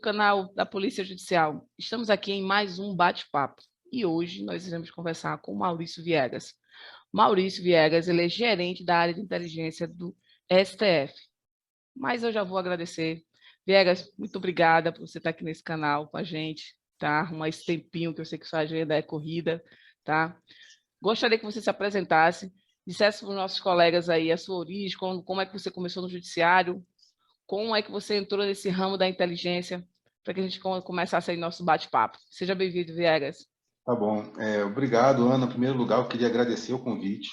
canal da Polícia Judicial. Estamos aqui em mais um bate-papo e hoje nós iremos conversar com Maurício Viegas. Maurício Viegas, ele é gerente da área de inteligência do STF. Mas eu já vou agradecer. Viegas, muito obrigada por você estar aqui nesse canal com a gente, tá? Arrumar esse tempinho que eu sei que sua agenda é corrida, tá? Gostaria que você se apresentasse, dissesse para os nossos colegas aí a sua origem, como é que você começou no judiciário, como é que você entrou nesse ramo da inteligência, para que a gente começasse aí nosso bate-papo. Seja bem-vindo, Viegas. Tá bom. Obrigado, Ana. Em primeiro lugar, eu queria agradecer o convite.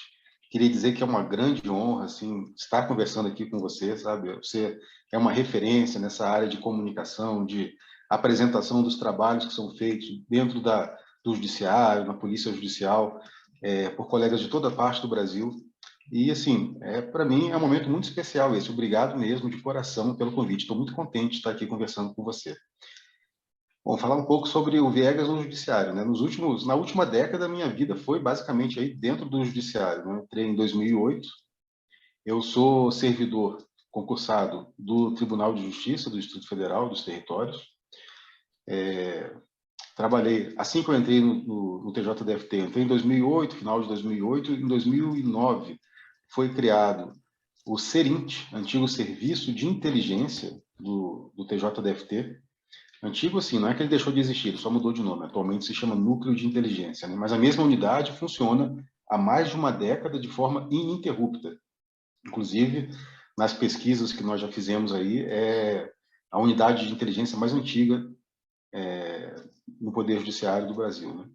Queria dizer que é uma grande honra, assim, estar conversando aqui com você, sabe? Você é uma referência nessa área de comunicação, de apresentação dos trabalhos que são feitos dentro do judiciário, na polícia judicial, por colegas de toda parte do Brasil. E, assim, para mim é um momento muito especial esse. Obrigado mesmo, de coração, pelo convite. Estou muito contente de estar aqui conversando com você. Bom, falar um pouco sobre o Viegas no judiciário, né? Na última década, a minha vida foi basicamente aí dentro do judiciário, né? Eu entrei em 2008. Eu sou servidor concursado do Tribunal de Justiça do Distrito Federal, dos Territórios. Trabalhei, assim que eu entrei no TJDFT, eu entrei em 2008, final de 2008. Em 2009 foi criado o SERINT, antigo Serviço de Inteligência do TJDFT. Antigo, assim, não é que ele deixou de existir, ele só mudou de nome. Atualmente se chama Núcleo de Inteligência, né? Mas a mesma unidade funciona há mais de uma década de forma ininterrupta. Inclusive, nas pesquisas que nós já fizemos aí, é a unidade de inteligência mais antiga no Poder Judiciário do Brasil, né?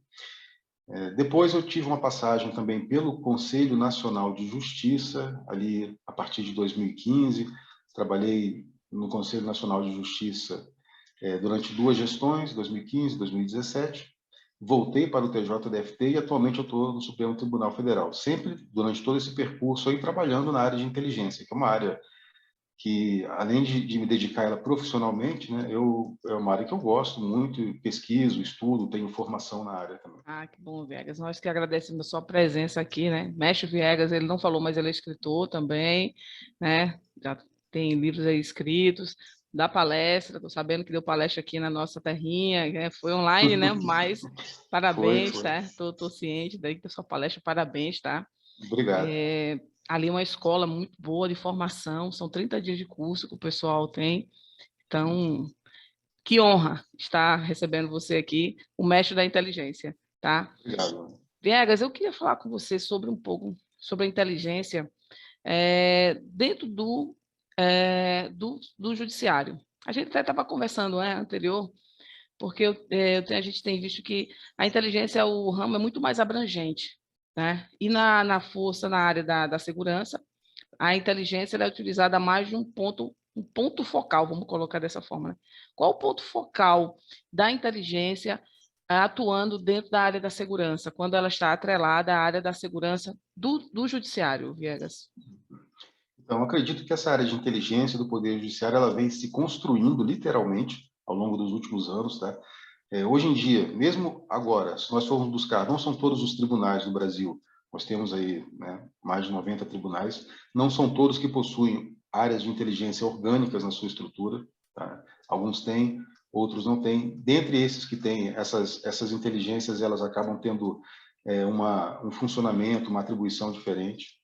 Depois eu tive uma passagem também pelo Conselho Nacional de Justiça, ali a partir de 2015. Trabalhei no Conselho Nacional de Justiça durante duas gestões, 2015 e 2017, voltei para o TJDFT e atualmente eu estou no Supremo Tribunal Federal. Sempre, durante todo esse percurso, aí trabalhando na área de inteligência, que é uma área que, além de me dedicar a ela profissionalmente, né, é uma área que eu gosto muito, pesquiso, estudo, tenho formação na área também. Ah, que bom, Viegas. Nós que agradecemos a sua presença aqui, né? Mestre Viegas, ele não falou, mas ele é escritor também, né? Já tem livros aí escritos, dá palestra, estou sabendo que deu palestra aqui na nossa terrinha, né? Foi online, né? Mas parabéns, Foi. tá? Estou ciente daí da sua palestra, parabéns, tá? Obrigado. Ali é uma escola muito boa de formação, são 30 dias de curso que o pessoal tem, então, que honra estar recebendo você aqui, o mestre da inteligência, tá? Obrigado. Viegas, eu queria falar com você sobre um pouco sobre a inteligência dentro do judiciário. A gente até estava conversando anterior, porque a gente tem visto que a inteligência, o ramo é muito mais abrangente, né? E na força, na área da segurança, a inteligência ela é utilizada mais de um ponto focal, vamos colocar dessa forma, né? Qual o ponto focal da inteligência atuando dentro da área da segurança, quando ela está atrelada à área da segurança do judiciário, Viegas? Então, acredito que essa área de inteligência do Poder Judiciário ela vem se construindo literalmente ao longo dos últimos anos, tá? Hoje em dia, mesmo agora, se nós formos buscar, não são todos os tribunais no Brasil, nós temos aí, né, mais de 90 tribunais, não são todos que possuem áreas de inteligência orgânicas na sua estrutura, tá? Alguns têm, outros não têm. Dentre esses que têm, essas inteligências, elas acabam tendo um funcionamento, uma atribuição diferente.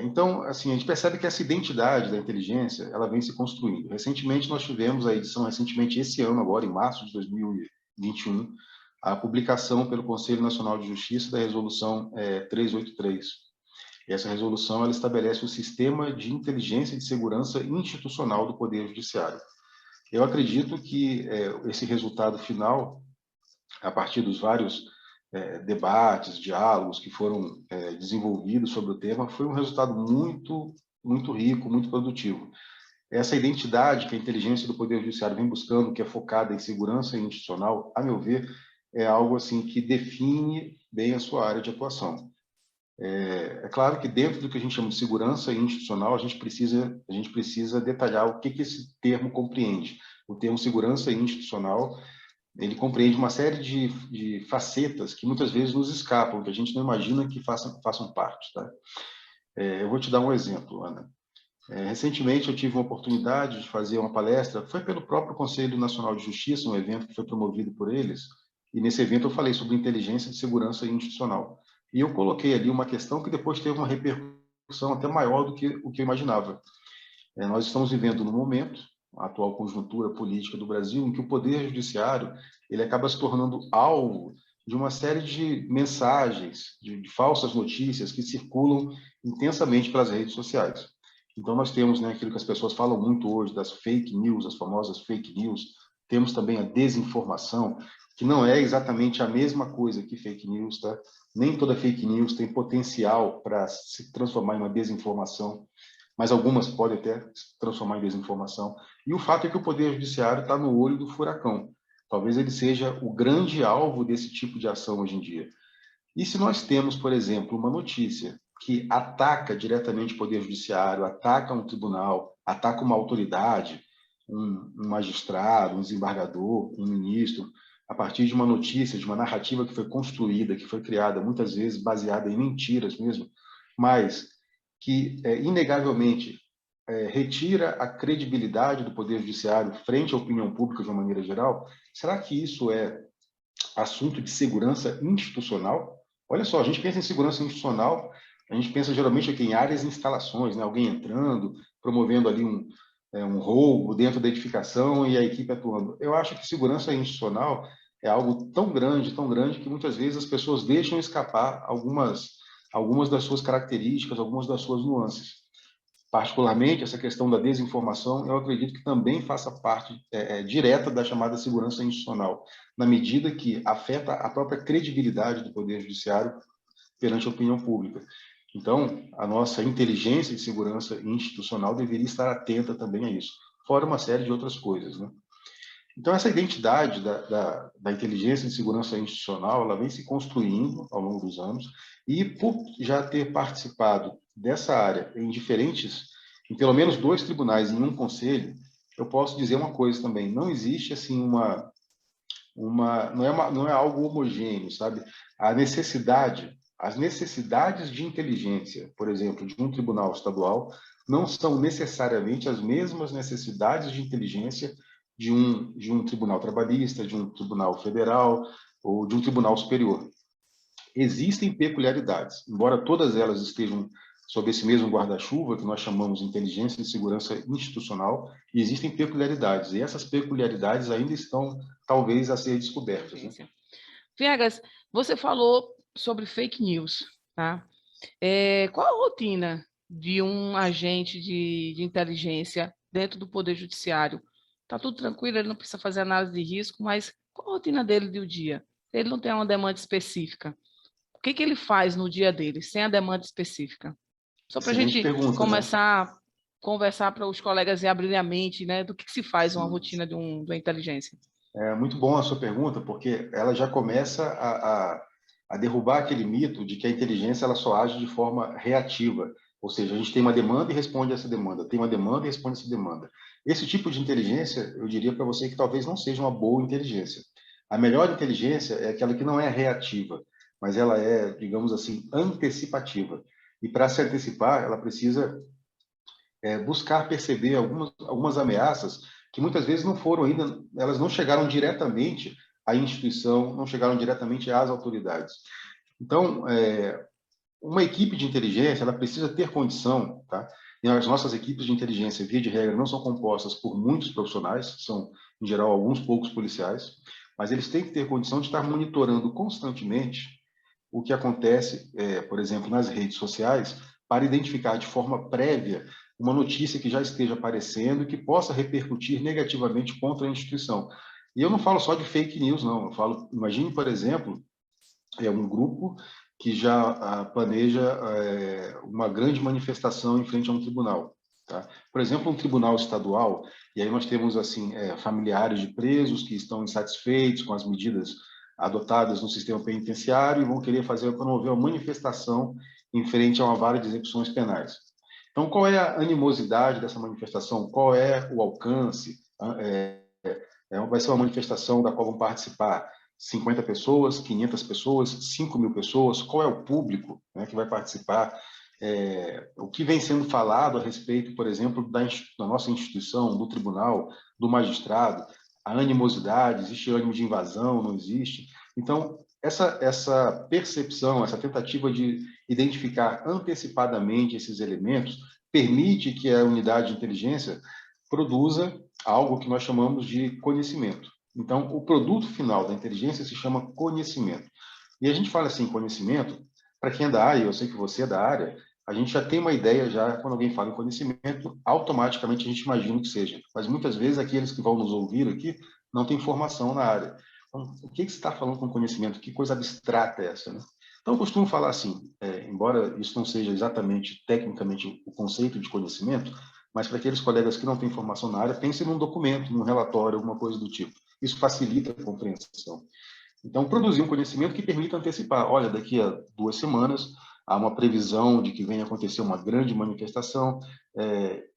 Então, assim, a gente percebe que essa identidade da inteligência, ela vem se construindo. Recentemente, nós tivemos a edição, recentemente, esse ano, agora, em março de 2021, a publicação pelo Conselho Nacional de Justiça da Resolução 383. E essa resolução, ela estabelece o Sistema de Inteligência e de Segurança Institucional do Poder Judiciário. Eu acredito que esse resultado final, a partir dos vários debates, diálogos que foram desenvolvidos sobre o tema, foi um resultado muito, muito rico, muito produtivo. Essa identidade que a inteligência do Poder Judiciário vem buscando, que é focada em segurança institucional, a meu ver, é algo assim que define bem a sua área de atuação. É claro que dentro do que a gente chama de segurança institucional, a gente precisa detalhar o que esse termo compreende. O termo segurança institucional, ele compreende uma série de facetas que muitas vezes nos escapam, que a gente não imagina que façam parte. Tá? Eu vou te dar um exemplo, Ana. Recentemente eu tive uma oportunidade de fazer uma palestra, foi pelo próprio Conselho Nacional de Justiça, um evento que foi promovido por eles, e nesse evento eu falei sobre inteligência e segurança institucional. E eu coloquei ali uma questão que depois teve uma repercussão até maior do que o que eu imaginava. Nós estamos vivendo num momento, a atual conjuntura política do Brasil, em que o poder judiciário ele acaba se tornando alvo de uma série de mensagens, de falsas notícias que circulam intensamente pelas redes sociais. Então, nós temos, né, aquilo que as pessoas falam muito hoje, das fake news, as famosas fake news. Temos também a desinformação, que não é exatamente a mesma coisa que fake news, tá? Nem toda fake news tem potencial para se transformar em uma desinformação, mas algumas podem até se transformar em desinformação. E o fato é que o Poder Judiciário está no olho do furacão. Talvez ele seja o grande alvo desse tipo de ação hoje em dia. E se nós temos, por exemplo, uma notícia que ataca diretamente o Poder Judiciário, ataca um tribunal, ataca uma autoridade, um magistrado, um desembargador, um ministro, a partir de uma notícia, de uma narrativa que foi construída, que foi criada, muitas vezes baseada em mentiras mesmo, mas que, inegavelmente, retira a credibilidade do Poder Judiciário frente à opinião pública de uma maneira geral, será que isso é assunto de segurança institucional? Olha só, a gente pensa em segurança institucional, a gente pensa geralmente aqui em áreas e instalações, né? Alguém entrando, promovendo ali um roubo dentro da edificação e a equipe atuando. Eu acho que segurança institucional é algo tão grande, que muitas vezes as pessoas deixam escapar algumas das suas características, algumas das suas nuances. Particularmente, essa questão da desinformação, eu acredito que também faça parte direta da chamada segurança institucional, na medida que afeta a própria credibilidade do Poder Judiciário perante a opinião pública. Então, a nossa inteligência de segurança institucional deveria estar atenta também a isso, fora uma série de outras coisas, né? Então, essa identidade da inteligência de segurança institucional, ela vem se construindo ao longo dos anos, e por já ter participado dessa área em pelo menos 2 tribunais e em um conselho, eu posso dizer uma coisa também: não existe assim não é algo homogêneo, sabe? As necessidades de inteligência, por exemplo, de um tribunal estadual, não são necessariamente as mesmas necessidades de inteligência de um tribunal trabalhista, de um tribunal federal ou de um tribunal superior. Existem peculiaridades, embora todas elas estejam sob esse mesmo guarda-chuva que nós chamamos de inteligência e segurança institucional, e existem peculiaridades, e essas peculiaridades ainda estão, talvez, a ser descobertas, né? Viegas, você falou sobre fake news, tá? Qual a rotina de um agente de inteligência dentro do Poder Judiciário? Está tudo tranquilo, ele não precisa fazer análise de risco, mas qual a rotina dele do dia? Ele não tem uma demanda específica. O que ele faz no dia dele, sem a demanda específica? Só para a Excelente gente pergunta, né? começar a conversar para os colegas e abrirem a mente, né, do que se faz uma Sim. rotina de uma inteligência. É muito bom a sua pergunta, porque ela já começa a derrubar aquele mito de que a inteligência ela só age de forma reativa. Ou seja, a gente tem uma demanda e responde a essa demanda, tem uma demanda e responde a essa demanda. Esse tipo de inteligência, eu diria para você que talvez não seja uma boa inteligência. A melhor inteligência é aquela que não é reativa, mas ela é, digamos assim, antecipativa. E para se antecipar, ela precisa buscar perceber algumas ameaças que muitas vezes não foram ainda, elas não chegaram diretamente à instituição, não chegaram diretamente às autoridades. Então, uma equipe de inteligência, ela precisa ter condição, tá? E as nossas equipes de inteligência, via de regra, não são compostas por muitos profissionais, são, em geral, alguns poucos policiais, mas eles têm que ter condição de estar monitorando constantemente o que acontece, por exemplo, nas redes sociais, para identificar de forma prévia uma notícia que já esteja aparecendo e que possa repercutir negativamente contra a instituição. E eu não falo só de fake news, não. Imagine, por exemplo, um grupo que já planeja uma grande manifestação em frente a um tribunal. Tá? Por exemplo, um tribunal estadual, e aí nós temos assim familiares de presos que estão insatisfeitos com as medidas adotadas no sistema penitenciário e vão querer promover uma manifestação em frente a uma vara de execuções penais. Então, qual é a animosidade dessa manifestação? Qual é o alcance? Vai ser uma manifestação da qual vão participar 50 pessoas, 500 pessoas, 5.000 pessoas? Qual é o público, né, que vai participar? O que vem sendo falado a respeito, por exemplo, da nossa instituição, do tribunal, do magistrado, a animosidade, existe ânimo de invasão, não existe. Então, essa percepção, essa tentativa de identificar antecipadamente esses elementos, permite que a unidade de inteligência produza algo que nós chamamos de conhecimento. Então, o produto final da inteligência se chama conhecimento. E a gente fala assim, conhecimento, para quem é da área, eu sei que você é da área, a gente já tem uma ideia, já quando alguém fala em conhecimento, automaticamente a gente imagina o que seja. Mas muitas vezes aqueles que vão nos ouvir aqui não têm formação na área. Então, o que você está falando com conhecimento? Que coisa abstrata é essa, né? Então, eu costumo falar assim, embora isso não seja exatamente, tecnicamente, o conceito de conhecimento, mas para aqueles colegas que não têm formação na área, pense num documento, num relatório, alguma coisa do tipo. Isso facilita a compreensão. Então, produzir um conhecimento que permita antecipar. Olha, daqui a 2 semanas há uma previsão de que venha acontecer uma grande manifestação.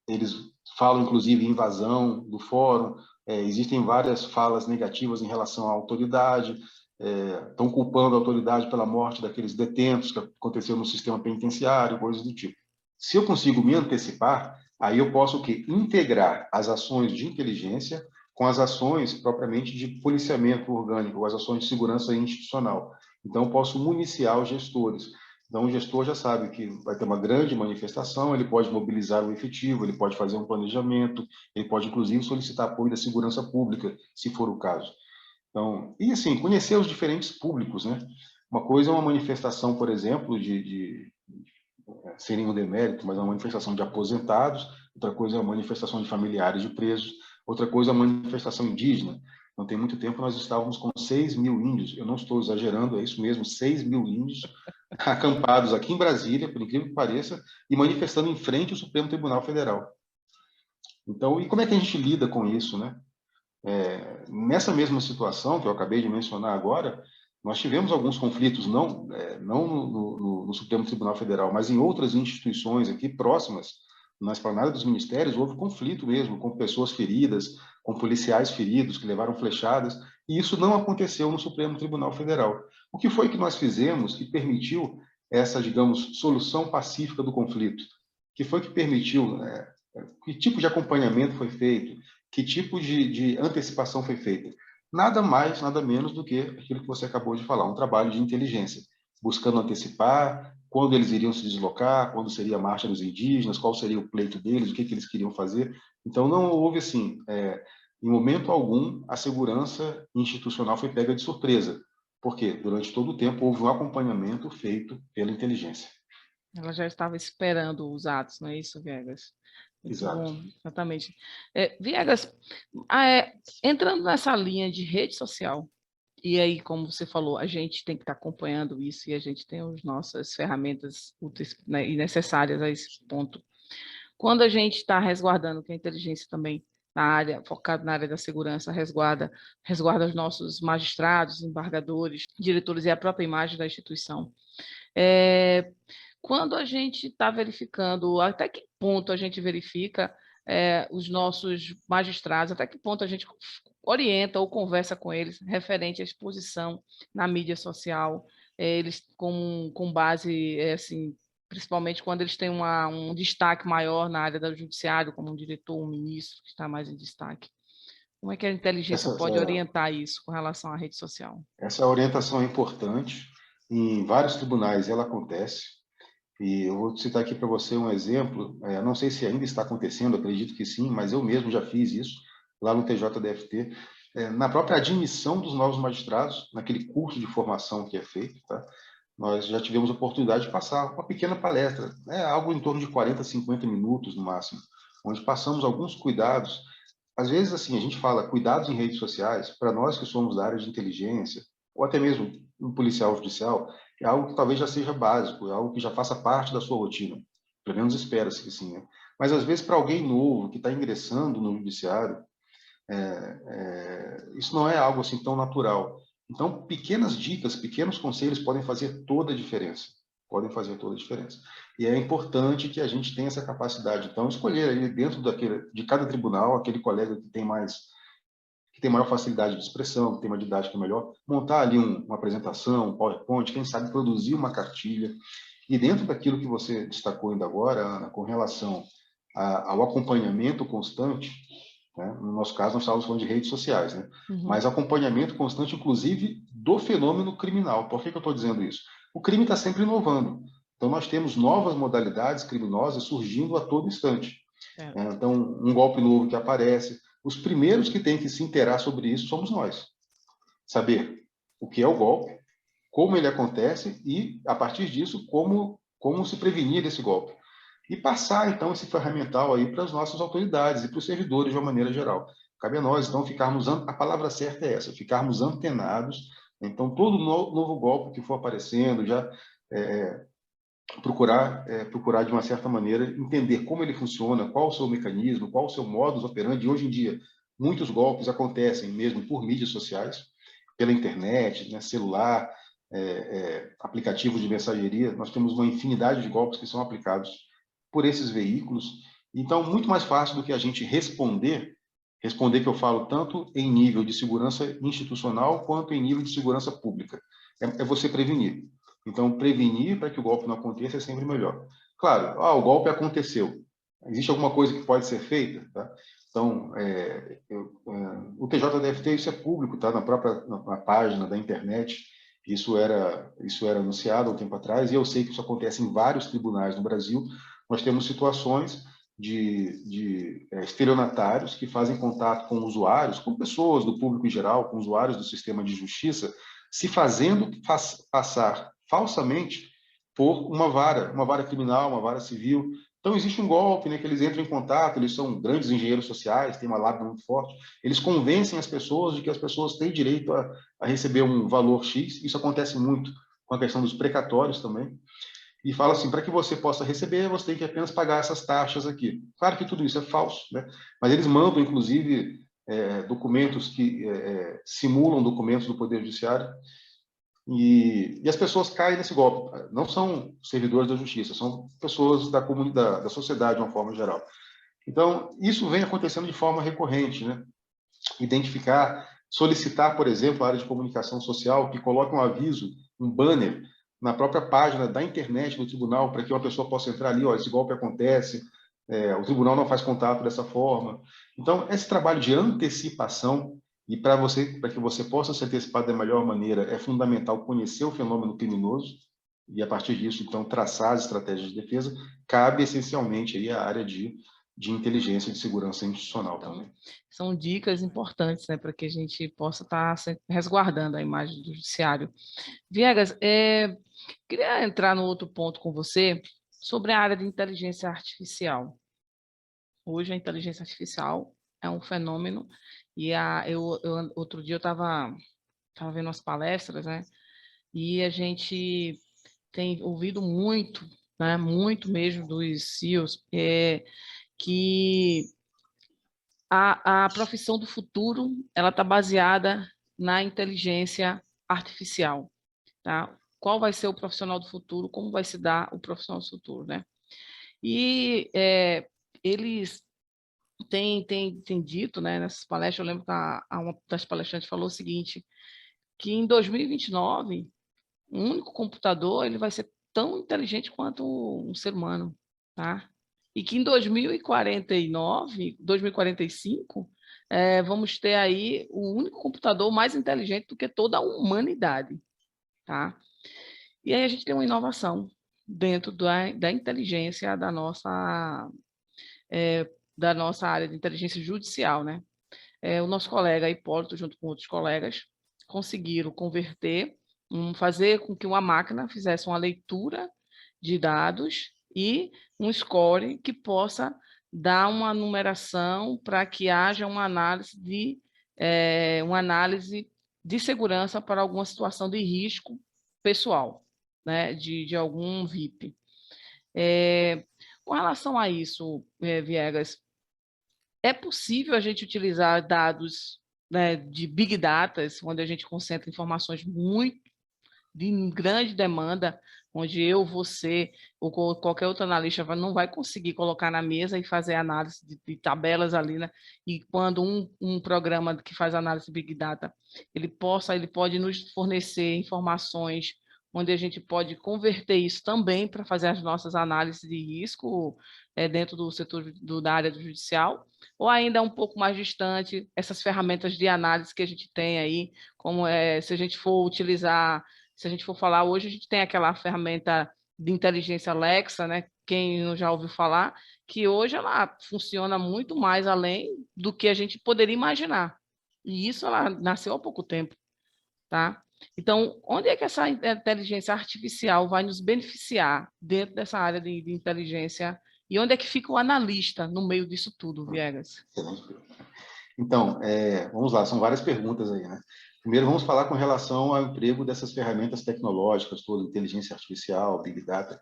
Eles falam, inclusive, em invasão do fórum. Existem várias falas negativas em relação à autoridade. Estão culpando a autoridade pela morte daqueles detentos que aconteceu no sistema penitenciário, coisas do tipo. Se eu consigo me antecipar, aí eu posso o quê? Integrar as ações de inteligência com as ações propriamente de policiamento orgânico, as ações de segurança institucional. Então, eu posso municiar os gestores. Então, o gestor já sabe que vai ter uma grande manifestação, ele pode mobilizar o efetivo, ele pode fazer um planejamento, ele pode, inclusive, solicitar apoio da segurança pública, se for o caso. Então, e assim, conhecer os diferentes públicos, né? Uma coisa é uma manifestação, por exemplo, sem nenhum demérito, mas é uma manifestação de aposentados, outra coisa é uma manifestação de familiares de presos, outra coisa é a manifestação indígena. Não tem muito tempo nós estávamos com 6.000 índios, eu não estou exagerando, é isso mesmo, 6.000 índios acampados aqui em Brasília, por incrível que pareça, e manifestando em frente ao Supremo Tribunal Federal. Então, e como é que a gente lida com isso, né? Nessa mesma situação que eu acabei de mencionar agora, nós tivemos alguns conflitos, não no Supremo Tribunal Federal, mas em outras instituições aqui próximas, na esplanada dos ministérios, houve conflito mesmo, com pessoas feridas, com policiais feridos que levaram flechadas, e isso não aconteceu no Supremo Tribunal Federal. O que foi que nós fizemos que permitiu essa, digamos, solução pacífica do conflito? Que foi que permitiu, que tipo de acompanhamento foi feito? Que tipo de antecipação foi feita? Nada mais, nada menos do que aquilo que você acabou de falar, um trabalho de inteligência, buscando antecipar quando eles iriam se deslocar, quando seria a marcha dos indígenas, qual seria o pleito deles, o que eles queriam fazer. Então, não houve, assim, em momento algum, a segurança institucional foi pega de surpresa, porque durante todo o tempo houve um acompanhamento feito pela inteligência. Ela já estava esperando os atos, não é isso, Viegas? Muito Exato. bom, exatamente. Viegas, entrando nessa linha de rede social, e aí, como você falou, a gente tem que estar acompanhando isso e a gente tem as nossas ferramentas úteis, né, e necessárias a esse ponto. Quando a gente está resguardando, que a inteligência também na área, focado na área da segurança, resguarda os nossos magistrados, embargadores, diretores e a própria imagem da instituição. Quando a gente está verificando, até que ponto a gente verifica os nossos magistrados, até que ponto a gente orienta ou conversa com eles referente à exposição na mídia social, eles com base, assim, principalmente quando eles têm um destaque maior na área do judiciário, como um diretor, um ministro que está mais em destaque. Como é que a inteligência Essa, pode orientar isso com relação à rede social? essa orientação é importante. Em vários tribunais ela acontece. E eu vou citar aqui para você um exemplo. Não sei se ainda está acontecendo, acredito que sim, mas eu mesmo já fiz isso lá no TJDFT. Na própria admissão dos novos magistrados, naquele curso de formação que é feito, tá? Nós já tivemos a oportunidade de passar uma pequena palestra, algo em torno de 40, 50 minutos no máximo, onde passamos alguns cuidados. Às vezes, assim, a gente fala cuidados em redes sociais, para nós que somos da área de inteligência, ou até mesmo um policial judicial, é algo que talvez já seja básico, é algo que já faça parte da sua rotina. Pelo menos espera-se que sim, né? Mas, às vezes, para alguém novo que está ingressando no judiciário, isso não é algo assim tão natural. Então, pequenas dicas, pequenos conselhos podem fazer toda a diferença. Podem fazer toda a diferença. E é importante que a gente tenha essa capacidade. Então, escolher ali dentro de cada tribunal aquele colega que tem maior facilidade de expressão, que tem uma didática melhor, montar ali uma apresentação, um PowerPoint, quem sabe produzir uma cartilha. E dentro daquilo que você destacou ainda agora, Ana, com relação ao acompanhamento constante, né? No nosso caso, nós estávamos falando de redes sociais, né? Uhum. Mas acompanhamento constante, inclusive, do fenômeno criminal. Por que eu estou dizendo isso? O crime está sempre inovando. Então, nós temos novas modalidades criminosas surgindo a todo instante. É. Então, um golpe novo que aparece. Os primeiros que têm que se inteirar sobre isso somos nós. Saber o que é o golpe, como ele acontece e, a partir disso, como se prevenir desse golpe. E passar, então, esse ferramental aí para as nossas autoridades e para os servidores de uma maneira geral. Cabe a nós, então, ficarmos... A palavra certa é essa, ficarmos antenados. Então, todo novo golpe que for aparecendo, já procurar, de uma certa maneira, entender como ele funciona, qual o seu mecanismo, qual o seu modus operandi. Hoje em dia, muitos golpes acontecem mesmo por mídias sociais, pela internet, né, celular, aplicativos de mensageria. Nós temos uma infinidade de golpes que são aplicados por esses veículos. Então, muito mais fácil do que a gente responder que eu falo tanto em nível de segurança institucional quanto em nível de segurança pública. É você prevenir. Então, prevenir para que o golpe não aconteça é sempre melhor. Claro, o golpe aconteceu. Existe alguma coisa que pode ser feita? Tá? Então, o TJDFT, isso é público, tá? Na página da internet, isso era anunciado há um tempo atrás, e eu sei que isso acontece em vários tribunais no Brasil. Nós temos situações de estelionatários que fazem contato com usuários, com pessoas do público em geral, com usuários do sistema de justiça, se fazendo passar falsamente por uma vara criminal, uma vara civil. Então, existe um golpe, né, que eles entram em contato, eles são grandes engenheiros sociais, têm uma lábia muito forte, eles convencem as pessoas de que as pessoas têm direito a receber um valor X. Isso acontece muito com a questão dos precatórios também. E fala assim, para que você possa receber, você tem que apenas pagar essas taxas aqui. Claro que tudo isso é falso, né? Mas eles mandam, inclusive, documentos que simulam documentos do Poder Judiciário, e as pessoas caem nesse golpe. Não são servidores da justiça, são pessoas da comunidade, da sociedade, de uma forma geral. Então, isso vem acontecendo de forma recorrente, né? Identificar, solicitar, por exemplo, a área de comunicação social que coloque um aviso, um banner, na própria página da internet do tribunal, para que uma pessoa possa entrar ali, esse golpe acontece, o tribunal não faz contato dessa forma. Então, esse trabalho de antecipação, e para que você possa se antecipar da melhor maneira, é fundamental conhecer o fenômeno criminoso, e a partir disso, então, traçar as estratégias de defesa, cabe essencialmente aí a área de inteligência e de segurança institucional também. São dicas importantes, né, para que a gente possa estar resguardando a imagem do judiciário. Viegas, queria entrar no outro ponto com você sobre a área de inteligência artificial. Hoje a inteligência artificial é um fenômeno e outro dia eu estava vendo umas palestras, né, e a gente tem ouvido muito, né, muito mesmo dos CEOs, que a profissão do futuro ela está baseada na inteligência artificial, tá? Qual vai ser o profissional do futuro? Como vai se dar o profissional do futuro, né? E eles têm dito, né, nessas palestras, eu lembro que uma das palestrantes falou o seguinte, que em 2029, um único computador ele vai ser tão inteligente quanto um ser humano, tá? E que em 2049, 2045, vamos ter aí o único computador mais inteligente do que toda a humanidade, tá? E aí a gente tem uma inovação dentro da inteligência da nossa área de inteligência judicial, né? O nosso colega Hipólito, junto com outros colegas, conseguiram converter, fazer com que uma máquina fizesse uma leitura de dados e um score que possa dar uma numeração para que haja uma análise de segurança para alguma situação de risco pessoal, né, de algum VIP. Com relação a isso, Viegas, é possível a gente utilizar dados, né, de Big Data, onde a gente concentra informações muito de grande demanda, onde eu, você ou qualquer outro analista não vai conseguir colocar na mesa e fazer análise de tabelas ali, né? E quando um programa que faz análise de Big Data, ele pode nos fornecer informações onde a gente pode converter isso também para fazer as nossas análises de risco dentro do setor da área do judicial, ou ainda é um pouco mais distante essas ferramentas de análise que a gente tem aí, como se a gente for utilizar, se a gente for falar hoje, a gente tem aquela ferramenta de inteligência Alexa, né? Quem não já ouviu falar, que hoje ela funciona muito mais além do que a gente poderia imaginar. E isso ela nasceu há pouco tempo, tá? Então, onde é que essa inteligência artificial vai nos beneficiar dentro dessa área de inteligência? E onde é que fica o analista no meio disso tudo, Viegas? Então, vamos lá, são várias perguntas aí, né? Primeiro, vamos falar com relação ao emprego dessas ferramentas tecnológicas, toda inteligência artificial, Big Data.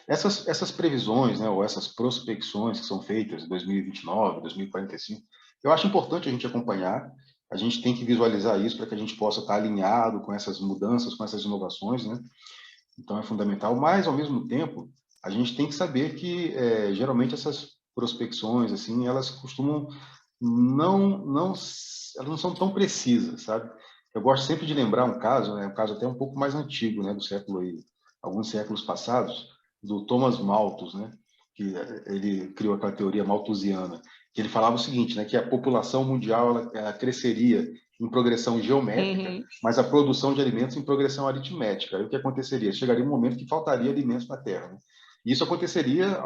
Essas previsões, né, ou essas prospecções que são feitas em 2029, 2045, eu acho importante a gente acompanhar, a gente tem que visualizar isso para que a gente possa estar alinhado com essas mudanças, com essas inovações, né? Então é fundamental, mas ao mesmo tempo a gente tem que saber que geralmente essas prospecções assim, elas costumam elas não são tão precisas, sabe? Eu gosto sempre de lembrar um caso, né, um caso até um pouco mais antigo, né, do século aí, alguns séculos passados, do Thomas Malthus, né, que ele criou aquela teoria malthusiana, que ele falava o seguinte, né, que a população mundial ela cresceria em progressão geométrica, mas a produção de alimentos em progressão aritmética. Aí o que aconteceria? Chegaria um momento que faltaria alimentos na Terra, né? E isso aconteceria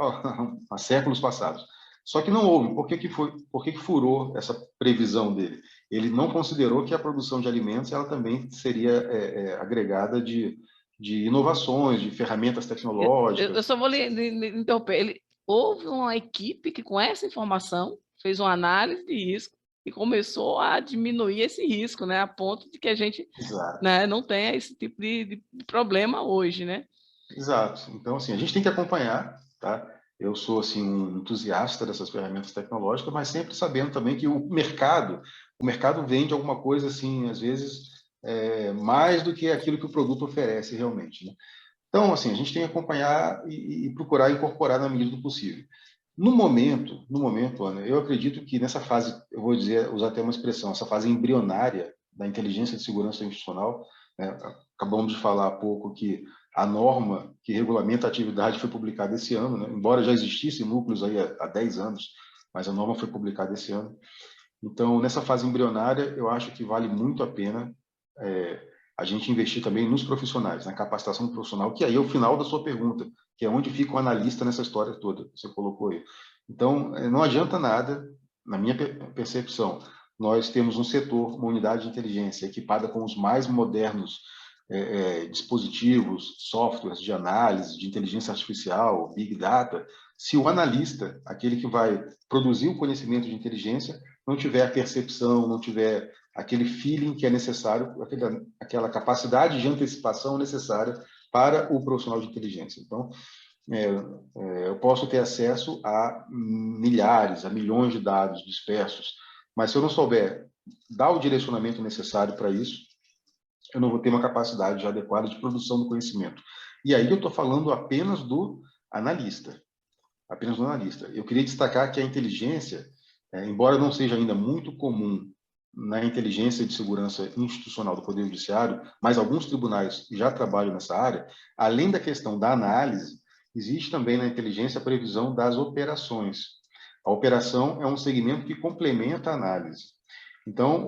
há séculos passados. Só que não houve. Por que furou essa previsão dele? Ele não considerou que a produção de alimentos ela também seria agregada de inovações, de ferramentas tecnológicas. Eu só vou lhe interromper. Houve uma equipe que, com essa informação, fez uma análise de risco e começou a diminuir esse risco, né, a ponto de que a gente, né, não tenha esse tipo de problema hoje, né? Exato. Então, assim, a gente tem que acompanhar, tá? Eu sou, assim, um entusiasta dessas ferramentas tecnológicas, mas sempre sabendo também que o mercado vende alguma coisa, assim, às vezes, mais do que aquilo que o produto oferece realmente, né? Então, assim, a gente tem que acompanhar e procurar incorporar na medida do possível. No momento, Ana, eu acredito que nessa fase, eu vou usar até uma expressão, essa fase embrionária da inteligência de segurança institucional, né? Acabamos de falar há pouco que a norma que regulamenta a atividade foi publicada esse ano, né? Embora já existissem núcleos aí há 10 anos, mas a norma foi publicada esse ano. Então, nessa fase embrionária, eu acho que vale muito a pena a gente investir também nos profissionais, na capacitação do profissional, que aí é o final da sua pergunta, que é onde fica o analista nessa história toda, que você colocou aí. Então, não adianta nada, na minha percepção, nós temos um setor, uma unidade de inteligência equipada com os mais modernos dispositivos, softwares de análise, de inteligência artificial, Big Data, se o analista, aquele que vai produzir o conhecimento de inteligência, não tiver a percepção, não tiver aquele feeling que é necessário, aquela capacidade de antecipação necessária para o profissional de inteligência. Então, eu posso ter acesso a milhares, a milhões de dados dispersos, mas se eu não souber dar o direcionamento necessário para isso, eu não vou ter uma capacidade adequada de produção do conhecimento. E aí eu estou falando apenas do analista. Apenas do analista. Eu queria destacar que a inteligência, embora não seja ainda muito comum na inteligência de segurança institucional do Poder Judiciário, mas alguns tribunais já trabalham nessa área, além da questão da análise, existe também na inteligência a previsão das operações. A operação é um segmento que complementa a análise. Então,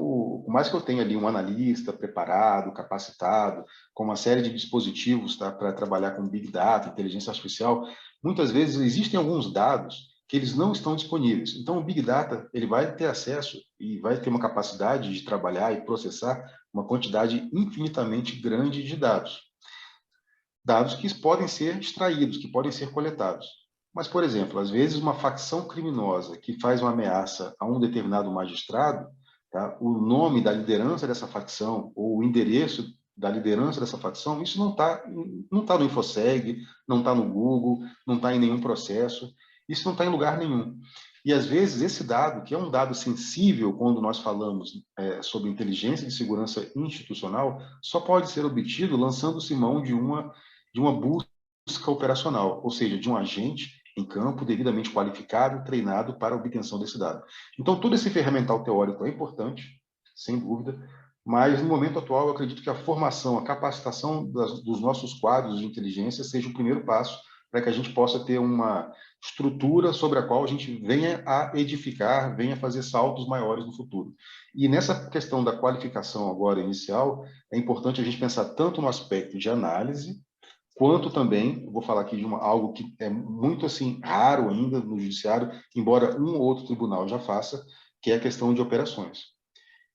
por mais que eu tenha ali um analista preparado, capacitado, com uma série de dispositivos, tá, para trabalhar com Big Data, inteligência artificial, muitas vezes existem alguns dados que eles não estão disponíveis. Então, o Big Data ele vai ter acesso e vai ter uma capacidade de trabalhar e processar uma quantidade infinitamente grande de dados. Dados que podem ser extraídos, que podem ser coletados. Mas, por exemplo, às vezes uma facção criminosa que faz uma ameaça a um determinado magistrado, tá? O nome da liderança dessa facção ou o endereço da liderança dessa facção, isso não tá no InfoSeg, não está no Google, não está em nenhum processo, isso não está em lugar nenhum. E, às vezes, esse dado, que é um dado sensível quando nós falamos sobre inteligência de segurança institucional, só pode ser obtido lançando-se mão de uma busca operacional, ou seja, de um agente em campo devidamente qualificado, treinado para a obtenção desse dado. Então, todo esse ferramental teórico é importante, sem dúvida, Mas, no momento atual, eu acredito que a formação, a capacitação dos nossos quadros de inteligência seja o primeiro passo para que a gente possa ter uma estrutura sobre a qual a gente venha a edificar, venha a fazer saltos maiores no futuro. E nessa questão da qualificação agora inicial, é importante a gente pensar tanto no aspecto de análise, quanto também, eu vou falar aqui de algo que é muito assim raro ainda no judiciário, embora um ou outro tribunal já faça, que é a questão de operações.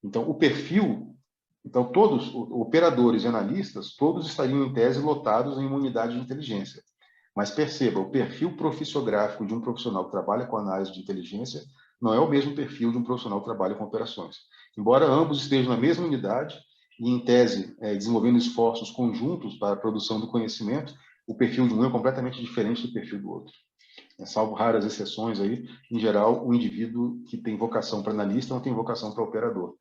Então, o perfil, então todos, operadores e analistas, todos estariam em tese lotados em uma unidade de inteligência. Mas perceba, o perfil profissiográfico de um profissional que trabalha com análise de inteligência não é o mesmo perfil de um profissional que trabalha com operações. Embora ambos estejam na mesma unidade e, em tese, desenvolvendo esforços conjuntos para a produção do conhecimento, o perfil de um é completamente diferente do perfil do outro. Salvo raras exceções aí, em geral, o indivíduo que tem vocação para analista não tem vocação para operador.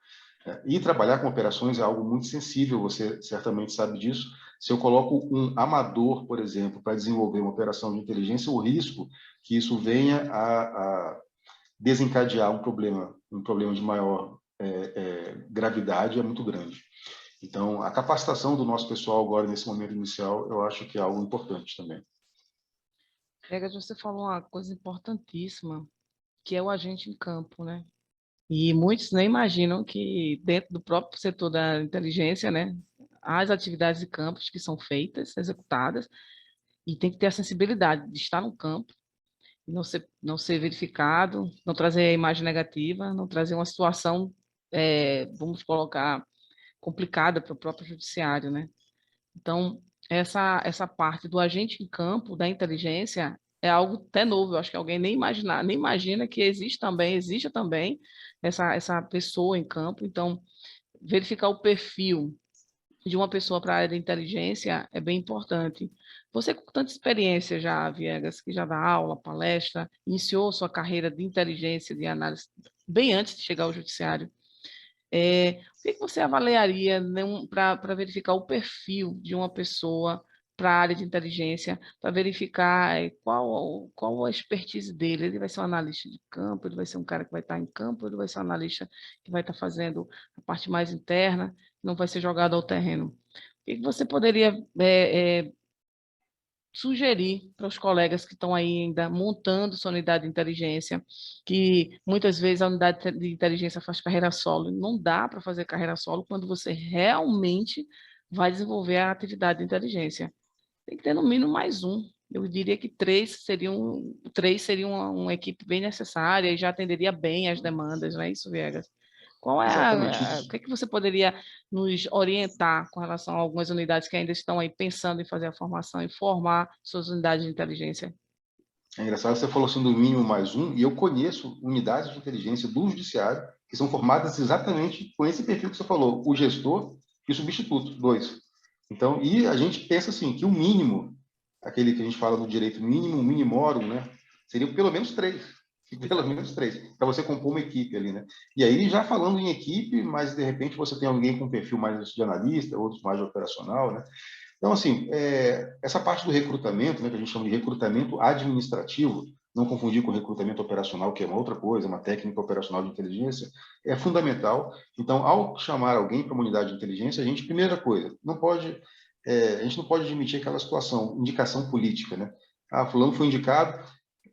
E trabalhar com operações é algo muito sensível, você certamente sabe disso. Se eu coloco um amador, por exemplo, para desenvolver uma operação de inteligência, o risco que isso venha a desencadear um problema de maior gravidade é muito grande. Então, a capacitação do nosso pessoal agora, nesse momento inicial, eu acho que é algo importante também. Viegas, você falou uma coisa importantíssima, que é o agente em campo, né? E muitos nem imaginam que dentro do próprio setor da inteligência, né, as atividades de campos que são feitas, executadas, e tem que ter a sensibilidade de estar no campo, e não ser verificado, não trazer a imagem negativa, não trazer uma situação, vamos colocar, complicada para o próprio judiciário, né? Então, essa parte do agente em campo, da inteligência, é algo até novo. Eu acho que alguém nem imagina que existe também essa pessoa em campo. Então, verificar o perfil de uma pessoa para a área de inteligência é bem importante. Você, com tanta experiência já, Viegas, que já dá aula, palestra, iniciou sua carreira de inteligência, de análise, bem antes de chegar ao judiciário. O que você avaliaria, né, para verificar o perfil de uma pessoa para a área de inteligência, para verificar qual a expertise dele? Ele vai ser um analista de campo, ele vai ser um cara que vai estar em campo, ele vai ser um analista que vai estar fazendo a parte mais interna, não vai ser jogado ao terreno. O que você poderia sugerir para os colegas que estão aí ainda montando sua unidade de inteligência, que muitas vezes a unidade de inteligência faz carreira solo, não dá para fazer carreira solo quando você realmente vai desenvolver a atividade de inteligência. Tem que ter no mínimo mais um. Eu diria que três seriam uma equipe bem necessária e já atenderia bem as demandas, não é isso, Viegas? Exatamente O isso. que é que você poderia nos orientar com relação a algumas unidades que ainda estão aí pensando em fazer a formação e formar suas unidades de inteligência? É engraçado, você falou assim do mínimo mais um, e eu conheço unidades de inteligência do judiciário que são formadas exatamente com esse perfil que você falou, o gestor e o substituto, dois. Então, e a gente pensa assim, que o mínimo, aquele que a gente fala no direito mínimo, minimorum, né, seria pelo menos três, pelo menos três, para você compor uma equipe ali, né? E aí, já falando em equipe, mas de repente você tem alguém com perfil mais de analista, outros mais de operacional, né? Então, assim, essa parte do recrutamento, né, que a gente chama de recrutamento administrativo, não confundir com recrutamento operacional, que é uma outra coisa, uma técnica operacional de inteligência, é fundamental. Então, ao chamar alguém para uma unidade de inteligência, a gente, primeira coisa, a gente não pode admitir aquela situação, indicação política, né? Ah, fulano foi indicado.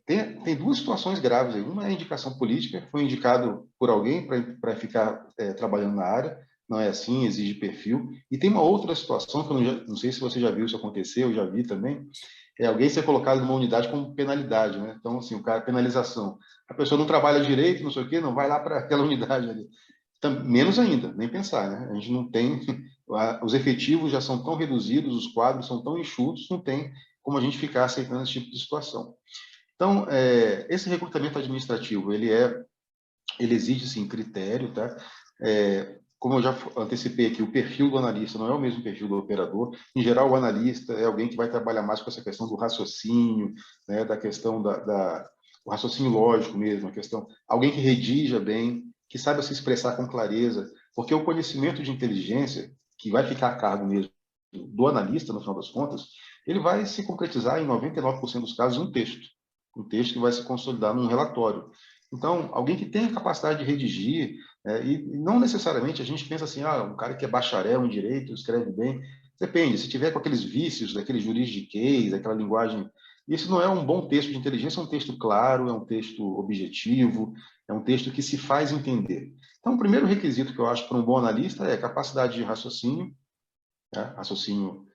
Tem duas situações graves aí. Uma é a indicação política, foi indicado por alguém para ficar trabalhando na área, não é assim, exige perfil. E tem uma outra situação, que eu não sei se você já viu isso acontecer, eu já vi também, é alguém ser colocado numa unidade com penalidade, né? Então, assim, o cara, penalização. A pessoa não trabalha direito, não sei o quê, não vai lá para aquela unidade ali. Então, menos ainda, nem pensar, né? A gente não tem, os efetivos já são tão reduzidos, os quadros são tão enxutos, não tem como a gente ficar aceitando esse tipo de situação. Então, esse recrutamento administrativo, ele exige, sim, critério, tá? Como eu já antecipei aqui, o perfil do analista não é o mesmo perfil do operador. Em geral, o analista é alguém que vai trabalhar mais com essa questão do raciocínio, né, da questão o raciocínio lógico mesmo, a questão, alguém que redija bem, que saiba se expressar com clareza, porque o conhecimento de inteligência, que vai ficar a cargo mesmo do analista, no final das contas, ele vai se concretizar em 99% dos casos em um texto que vai se consolidar num relatório. Então, alguém que tenha capacidade de redigir, E não necessariamente a gente pensa assim, um cara que é bacharel em direito, escreve bem. Depende, se tiver com aqueles vícios, daquele juridiquês, aquela linguagem... Isso não é um bom texto de inteligência, é um texto claro, é um texto objetivo, é um texto que se faz entender. Então, o primeiro requisito que eu acho para um bom analista é capacidade de raciocínio, né? Raciocínio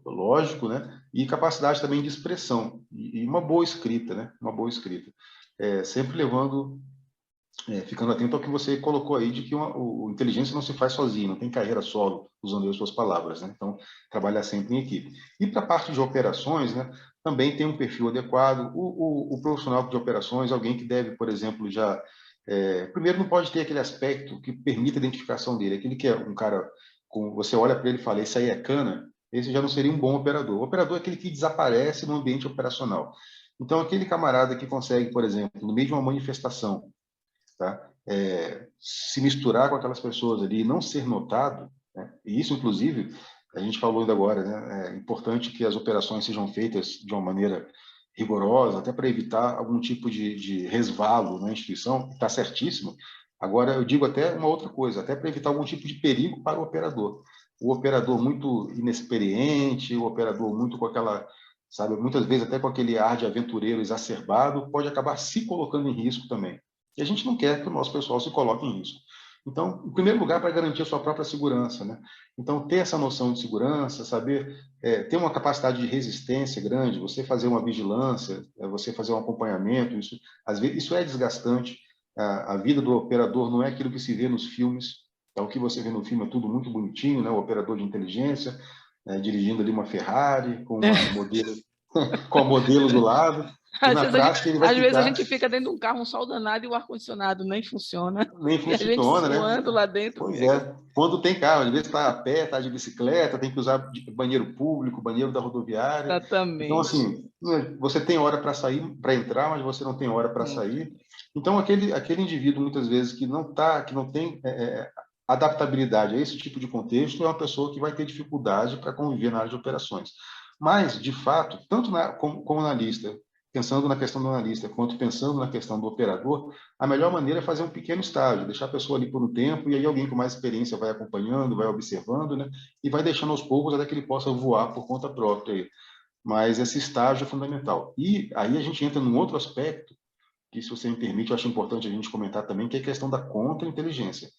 lógico, né? E capacidade também de expressão, e uma boa escrita, né? Uma boa escrita. Sempre levando... ficando atento ao que você colocou aí, de que o inteligência não se faz sozinho, não tem carreira solo, usando as suas palavras, né? Então, trabalhar sempre em equipe. E para a parte de operações, né, também tem um perfil adequado. O profissional de operações, alguém que deve, por exemplo, já... primeiro, não pode ter aquele aspecto que permita a identificação dele. Aquele que é um cara, você olha para ele e fala, esse aí é cana, esse já não seria um bom operador. O operador é aquele que desaparece no ambiente operacional. Então, aquele camarada que consegue, por exemplo, no meio de uma manifestação, tá? Se misturar com aquelas pessoas ali e não ser notado, né? E isso, inclusive, a gente falou ainda agora, né? É importante que as operações sejam feitas de uma maneira rigorosa, até para evitar algum tipo de resvalo na instituição, está certíssimo. Agora, eu digo até uma outra coisa, até para evitar algum tipo de perigo para o operador. O operador muito inexperiente, o operador muito com aquela, sabe, muitas vezes até com aquele ar de aventureiro exacerbado, pode acabar se colocando em risco também. E a gente não quer que o nosso pessoal se coloque em risco. Então, em primeiro lugar, para garantir a sua própria segurança, né? Então, ter essa noção de segurança, saber ter uma capacidade de resistência grande, você fazer uma vigilância, você fazer um acompanhamento, isso, às vezes, isso é desgastante. A vida do operador não é aquilo que se vê nos filmes. O que você vê no filme é tudo muito bonitinho, né? O operador de inteligência, dirigindo ali uma Ferrari com uma modelo, com a modelo do lado. E na prática ele vai Às vezes a ficar... gente fica dentro de um carro, um sol danado, e o ar-condicionado nem funciona. Nem E a gente funciona, né? suando lá dentro, Pois Viegas. é. Quando tem carro, às vezes está a pé, está de bicicleta, tem que usar banheiro público, banheiro da rodoviária. Então, Exatamente. assim, você tem hora para sair, para entrar, mas você não tem hora para sair. Então, aquele indivíduo, muitas vezes, que não tá, que não tem adaptabilidade a esse tipo de contexto, é uma pessoa que vai ter dificuldade para conviver na área de operações. Mas, de fato, tanto como analista, pensando na questão do analista, quanto pensando na questão do operador, a melhor maneira é fazer um pequeno estágio, deixar a pessoa ali por um tempo, e aí alguém com mais experiência vai acompanhando, vai observando, né? E vai deixando aos poucos até que ele possa voar por conta própria. Mas esse estágio é fundamental. E aí a gente entra num outro aspecto, que, se você me permite, eu acho importante a gente comentar também, que é a questão da contra-inteligência,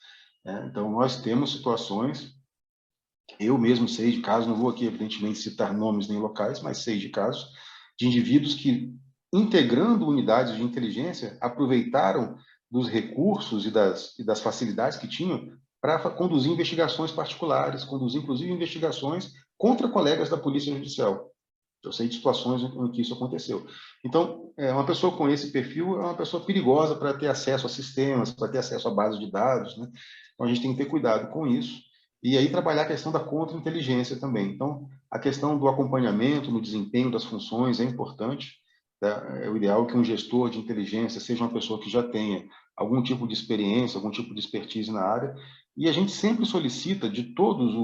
né? Então, nós temos situações, eu mesmo sei de casos, não vou aqui, evidentemente, citar nomes nem locais, mas sei de casos, de indivíduos que, integrando unidades de inteligência, aproveitaram dos recursos e das facilidades que tinham para conduzir investigações particulares, conduzir, inclusive, investigações contra colegas da Polícia Judicial. Eu sei de situações em que isso aconteceu. Então, uma pessoa com esse perfil é uma pessoa perigosa para ter acesso a sistemas, para ter acesso a bases de dados, né? Então, a gente tem que ter cuidado com isso. E aí trabalhar a questão da contra-inteligência também. Então, a questão do acompanhamento no desempenho das funções é importante, tá? É o ideal que um gestor de inteligência seja uma pessoa que já tenha algum tipo de experiência, algum tipo de expertise na área. E a gente sempre solicita de todos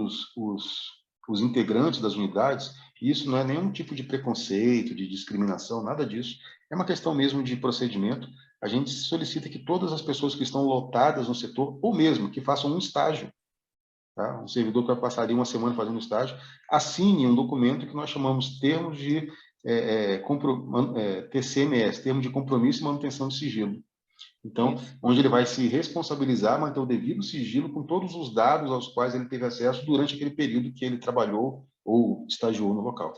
os integrantes das unidades, e isso não é nenhum tipo de preconceito, de discriminação, nada disso. É uma questão mesmo de procedimento. A gente solicita que todas as pessoas que estão lotadas no setor, ou mesmo que façam um estágio, tá? Um servidor que vai passar ali uma semana fazendo estágio, assine um documento que nós chamamos termos de TCMS, termo de compromisso e manutenção de sigilo. Então, Isso. onde ele vai se responsabilizar, manter o devido sigilo com todos os dados aos quais ele teve acesso durante aquele período que ele trabalhou ou estagiou no local.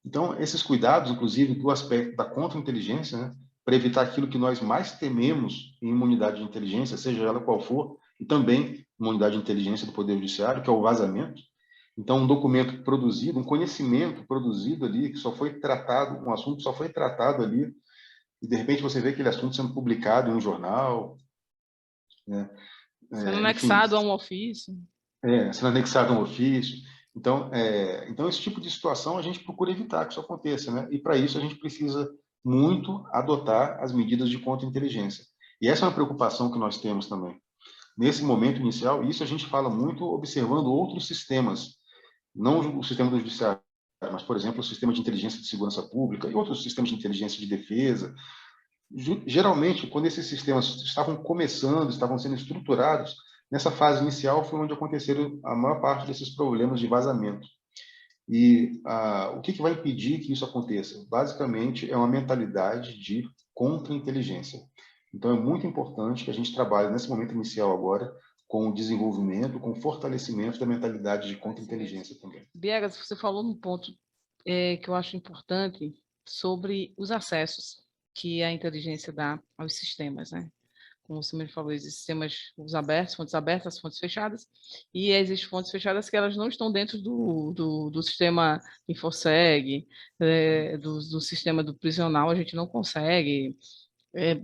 Então, esses cuidados, inclusive, do aspecto da contra-inteligência, né, para evitar aquilo que nós mais tememos em uma unidade de inteligência, seja ela qual for, e também uma unidade de inteligência do Poder Judiciário, que é o vazamento. Então, um documento produzido, um conhecimento produzido ali, que só foi tratado, um assunto só foi tratado ali, e de repente você vê aquele assunto sendo publicado em um jornal, né? Sendo Enfim, anexado a um ofício. sendo anexado a um ofício. Então, esse tipo de situação a gente procura evitar que isso aconteça, né? E para isso a gente precisa muito adotar as medidas de contra-inteligência. E essa é uma preocupação que nós temos também. Nesse momento inicial, isso a gente fala muito observando outros sistemas, não o sistema do judiciário, mas, por exemplo, o sistema de inteligência de segurança pública e outros sistemas de inteligência de defesa. Geralmente, quando esses sistemas estavam começando, estavam sendo estruturados, nessa fase inicial foi onde aconteceram a maior parte desses problemas de vazamento. E o que vai impedir que isso aconteça? Basicamente, é uma mentalidade de contra-inteligência. Então, é muito importante que a gente trabalhe nesse momento inicial agora com o desenvolvimento, com o fortalecimento da mentalidade de contra-inteligência também. Viegas, você falou num ponto que eu acho importante sobre os acessos que a inteligência dá aos sistemas, né? Como você mesmo falou, existem sistemas fontes abertas, fontes fechadas, e existem fontes fechadas que elas não estão dentro do sistema InfoSeg, do sistema do prisional, a gente não consegue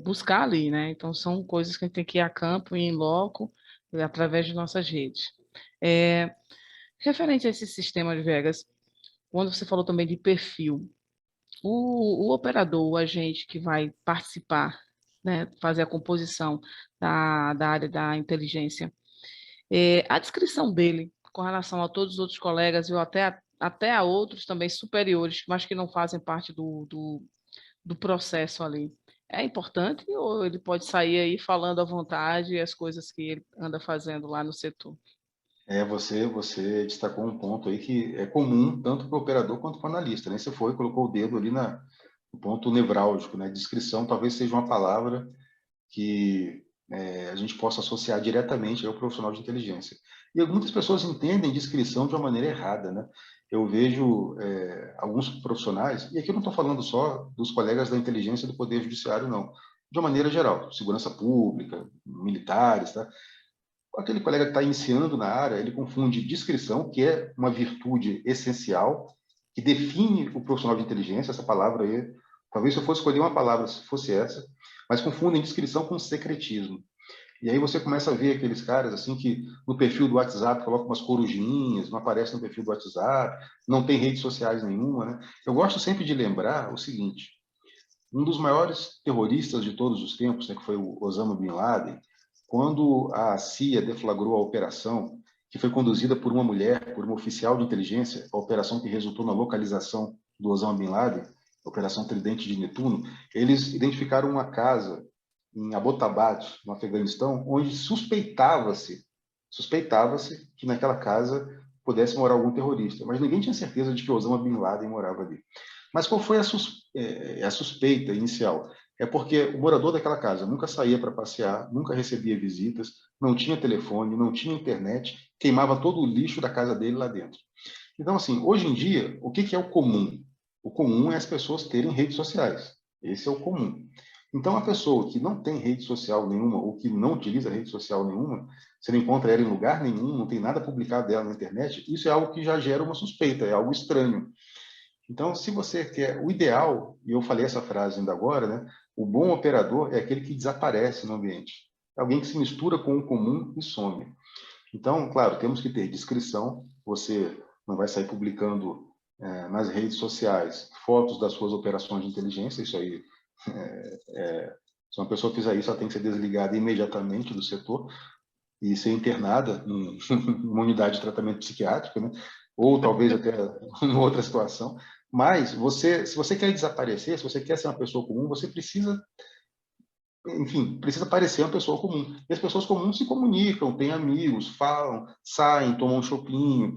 buscar ali, né? Então, são coisas que a gente tem que ir a campo e em loco, através de nossas redes. É, referente a esse sistema de Vegas, quando você falou também de perfil, o operador, o agente que vai participar, né, fazer a composição da área da inteligência, a descrição dele com relação a todos os outros colegas, ou até a outros também superiores, mas que não fazem parte do processo ali, é importante ou ele pode sair aí falando à vontade as coisas que ele anda fazendo lá no setor? Você destacou um ponto aí que é comum tanto para o operador quanto para o analista, né? Você foi e colocou o dedo ali no ponto nevrálgico, né? Descrição talvez seja uma palavra que a gente possa associar diretamente ao profissional de inteligência. E muitas pessoas entendem descrição de uma maneira errada, né? Eu vejo alguns profissionais, e aqui eu não estou falando só dos colegas da inteligência do Poder Judiciário, não. De uma maneira geral, segurança pública, militares, tá? Aquele colega que está iniciando na área, ele confunde discrição, que é uma virtude essencial, que define o profissional de inteligência, essa palavra aí, talvez se eu fosse escolher uma palavra, se fosse essa, mas confundem discrição com secretismo. E aí você começa a ver aqueles caras assim que no perfil do WhatsApp colocam umas corujinhas, não aparece no perfil do WhatsApp, não tem redes sociais nenhuma, né? Eu gosto sempre de lembrar o seguinte, um dos maiores terroristas de todos os tempos, né, que foi o Osama Bin Laden, quando a CIA deflagrou a operação, que foi conduzida por uma mulher, por uma oficial de inteligência, a operação que resultou na localização do Osama Bin Laden, a Operação Tridente de Netuno, eles identificaram uma casa em Abbottabad, no Afeganistão, onde suspeitava-se que naquela casa pudesse morar algum terrorista, mas ninguém tinha certeza de que Osama Bin Laden morava ali. Mas qual foi a suspeita inicial? É porque o morador daquela casa nunca saía para passear, nunca recebia visitas, não tinha telefone, não tinha internet, queimava todo o lixo da casa dele lá dentro. Então, assim, hoje em dia, o que é o comum? O comum é as pessoas terem redes sociais. Esse é o comum. Então, a pessoa que não tem rede social nenhuma ou que não utiliza rede social nenhuma, você não encontra ela em lugar nenhum, não tem nada publicado dela na internet, isso é algo que já gera uma suspeita, é algo estranho. Então, se você quer o ideal, e eu falei essa frase ainda agora, né? O bom operador é aquele que desaparece no ambiente. É alguém que se mistura com o comum e some. Então, claro, temos que ter discrição. Você não vai sair publicando nas redes sociais fotos das suas operações de inteligência. Isso aí, se uma pessoa fizer isso, ela tem que ser desligada imediatamente do setor e ser internada numa unidade de tratamento psiquiátrico, né? Ou talvez até em outra situação. Mas se você quer desaparecer, se você quer ser uma pessoa comum, você precisa, enfim, precisa parecer uma pessoa comum. E as pessoas comuns se comunicam, têm amigos, falam, saem, tomam um chopinho,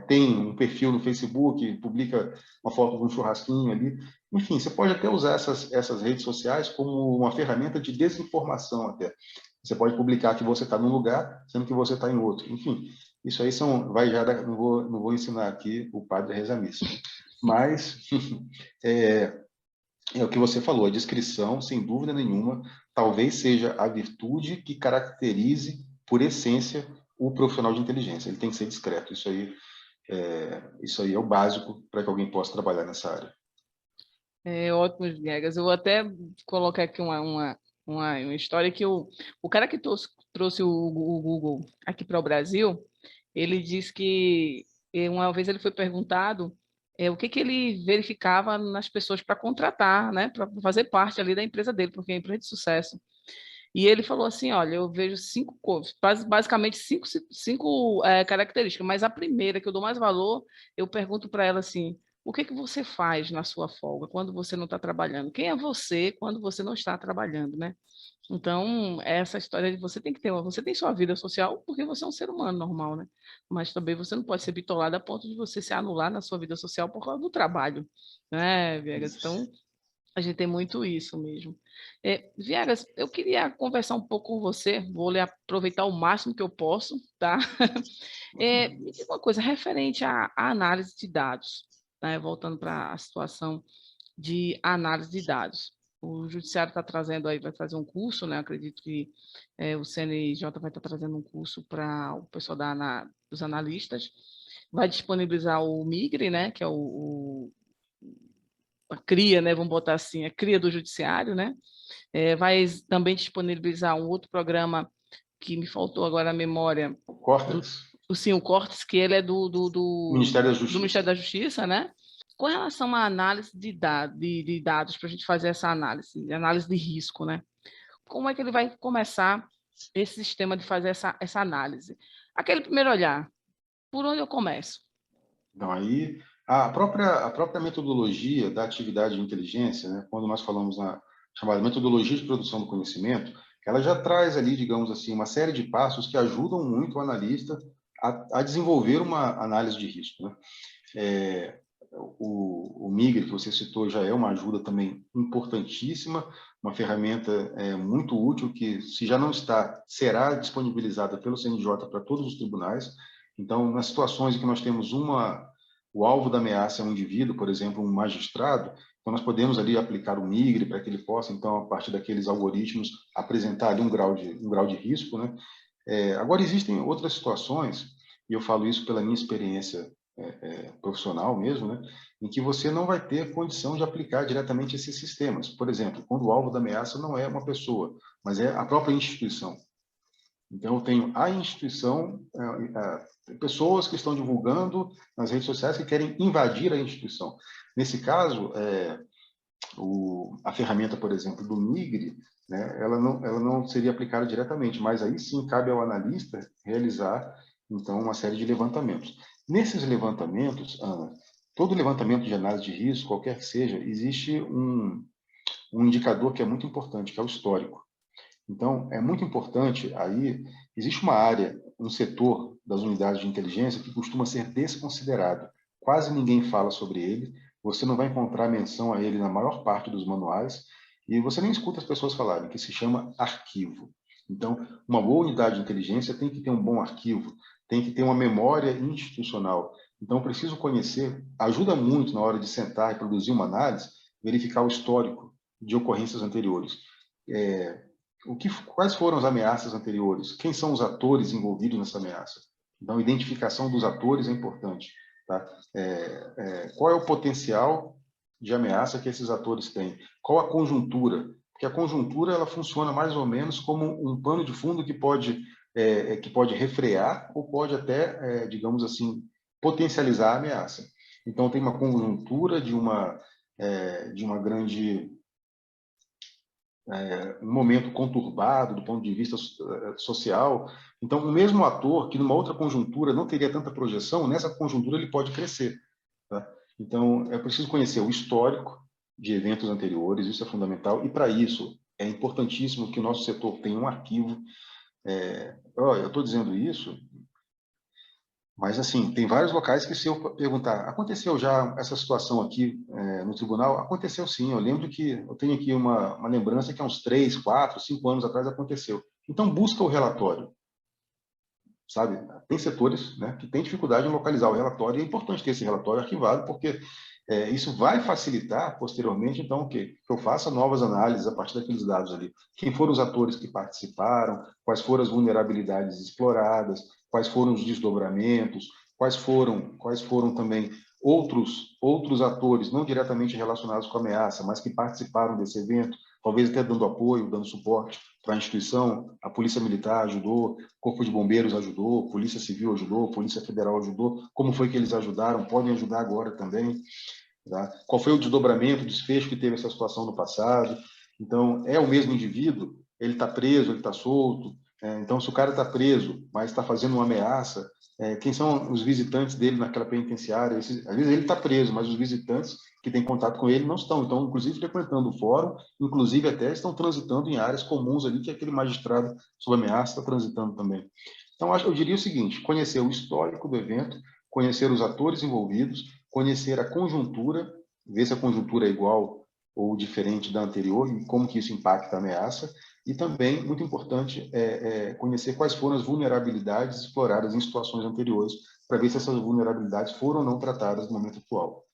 tem um perfil no Facebook, publica uma foto de um churrasquinho ali. Enfim, você pode até usar essas redes sociais como uma ferramenta de desinformação até. Você pode publicar que você está num lugar, sendo que você está em outro. Enfim, isso aí não vou ensinar aqui o padre a rezar missa. Mas é o que você falou, a descrição, sem dúvida nenhuma, talvez seja a virtude que caracterize, por essência, o profissional de inteligência. Ele tem que ser discreto. Isso aí é o básico para que alguém possa trabalhar nessa área. Ótimo, Viegas. Eu vou até colocar aqui uma história que o cara que trouxe o Google aqui para o Brasil, ele disse que uma vez ele foi perguntado o que ele verificava nas pessoas para contratar, né, para fazer parte ali da empresa dele, porque é uma empresa de sucesso. E ele falou assim, olha, eu vejo cinco coisas, basicamente cinco características, mas a primeira que eu dou mais valor, eu pergunto para ela assim, O que que você faz na sua folga, quando você não está trabalhando? Quem é você quando você não está trabalhando, né? Então, essa história de você tem que ter, você tem sua vida social porque você é um ser humano normal, né? Mas também você não pode ser bitolado a ponto de você se anular na sua vida social por causa do trabalho, né, Viegas? Então, a gente tem muito isso mesmo. Viegas, eu queria conversar um pouco com você, vou lhe aproveitar o máximo que eu posso, tá? Me diga uma coisa referente à análise de dados, né? Voltando para a situação de análise de dados. O Judiciário está trazendo aí, vai fazer um curso, né? Acredito que o CNJ vai estar trazendo um curso para o pessoal dos analistas, vai disponibilizar o MIGRE, né? Que é a cria, né? Vamos botar assim, a cria do Judiciário, né? Vai também disponibilizar um outro programa que me faltou agora a memória, Córtex, sim, o Cortes, que ele é Ministério da do Justiça. Ministério da Justiça, né? Com relação à análise de dados, para a gente fazer essa análise de risco, né? Como é que ele vai começar esse sistema de fazer essa análise? Aquele primeiro olhar, por onde eu começo? Então, aí, a própria metodologia da atividade de inteligência, né, quando nós falamos na chamada metodologia de produção do conhecimento, ela já traz ali, digamos assim, uma série de passos que ajudam muito o analista a desenvolver uma análise de risco, né? É, o MIGRE, que você citou, já é uma ajuda também importantíssima, uma ferramenta muito útil que, se já não está, será disponibilizada pelo CNJ para todos os tribunais. Então, nas situações em que nós temos o alvo da ameaça é um indivíduo, por exemplo, um magistrado, então nós podemos ali aplicar o MIGRE para que ele possa, então, a partir daqueles algoritmos, apresentar ali um grau de risco, né? Agora, existem outras situações, e eu falo isso pela minha experiência profissional mesmo, né, em que você não vai ter condição de aplicar diretamente esses sistemas. Por exemplo, quando o alvo da ameaça não é uma pessoa, mas é a própria instituição. Então, eu tenho a instituição, pessoas que estão divulgando nas redes sociais que querem invadir a instituição. Nesse caso, a ferramenta, por exemplo, do MIGRE, né, ela não seria aplicada diretamente, mas aí sim cabe ao analista realizar, então, uma série de levantamentos. Nesses levantamentos, Ana, todo levantamento de análise de risco, qualquer que seja, existe um indicador que é muito importante, que é o histórico. Então, é muito importante aí, existe uma área, um setor das unidades de inteligência que costuma ser desconsiderado. Quase ninguém fala sobre ele, você não vai encontrar menção a ele na maior parte dos manuais, e você nem escuta as pessoas falarem, que se chama arquivo. Então, uma boa unidade de inteligência tem que ter um bom arquivo, tem que ter uma memória institucional. Então, preciso conhecer, ajuda muito na hora de sentar e produzir uma análise, verificar o histórico de ocorrências anteriores. Quais foram as ameaças anteriores? Quem são os atores envolvidos nessa ameaça? Então, a identificação dos atores é importante. Tá? Qual é o potencial de ameaça que esses atores têm? Qual a conjuntura? Porque a conjuntura ela funciona mais ou menos como um pano de fundo que pode refrear ou pode até, digamos assim, potencializar a ameaça. Então, tem uma conjuntura de uma grande um momento conturbado do ponto de vista social. Então, o mesmo ator que numa outra conjuntura não teria tanta projeção, nessa conjuntura ele pode crescer. Tá? Então, é preciso conhecer o histórico de eventos anteriores, isso é fundamental, e para isso é importantíssimo que o nosso setor tenha um arquivo. Eu estou dizendo isso, mas, assim, tem vários locais que, se eu perguntar, aconteceu já essa situação aqui no tribunal? Aconteceu sim. Eu lembro que eu tenho aqui uma lembrança que há uns 3, 4, 5 anos atrás aconteceu. Então, busca o relatório, sabe? Tem setores, né, que têm dificuldade em localizar o relatório, e é importante ter esse relatório arquivado, porque isso vai facilitar, posteriormente, então, que eu faça novas análises a partir daqueles dados ali. Quem foram os atores que participaram, quais foram as vulnerabilidades exploradas, quais foram os desdobramentos, quais foram também outros atores, não diretamente relacionados com a ameaça, mas que participaram desse evento, talvez até dando apoio, dando suporte para a instituição. A Polícia Militar ajudou, Corpo de Bombeiros ajudou, Polícia Civil ajudou, Polícia Federal ajudou. Como foi que eles ajudaram? Podem ajudar agora também. Tá? Qual foi o desdobramento, o desfecho que teve essa situação no passado? Então, é o mesmo indivíduo? Ele está preso, ele está solto? Então, se o cara está preso, mas está fazendo uma ameaça, quem são os visitantes dele naquela penitenciária? Às vezes ele está preso, mas os visitantes que têm contato com ele não estão. Então, inclusive, frequentando o fórum, inclusive até estão transitando em áreas comuns ali que aquele magistrado sob ameaça está transitando também. Então, eu diria o seguinte: conhecer o histórico do evento, conhecer os atores envolvidos, conhecer a conjuntura, ver se a conjuntura é igual ou diferente da anterior e como que isso impacta a ameaça. E também, muito importante, conhecer quais foram as vulnerabilidades exploradas em situações anteriores, para ver se essas vulnerabilidades foram ou não tratadas no momento atual.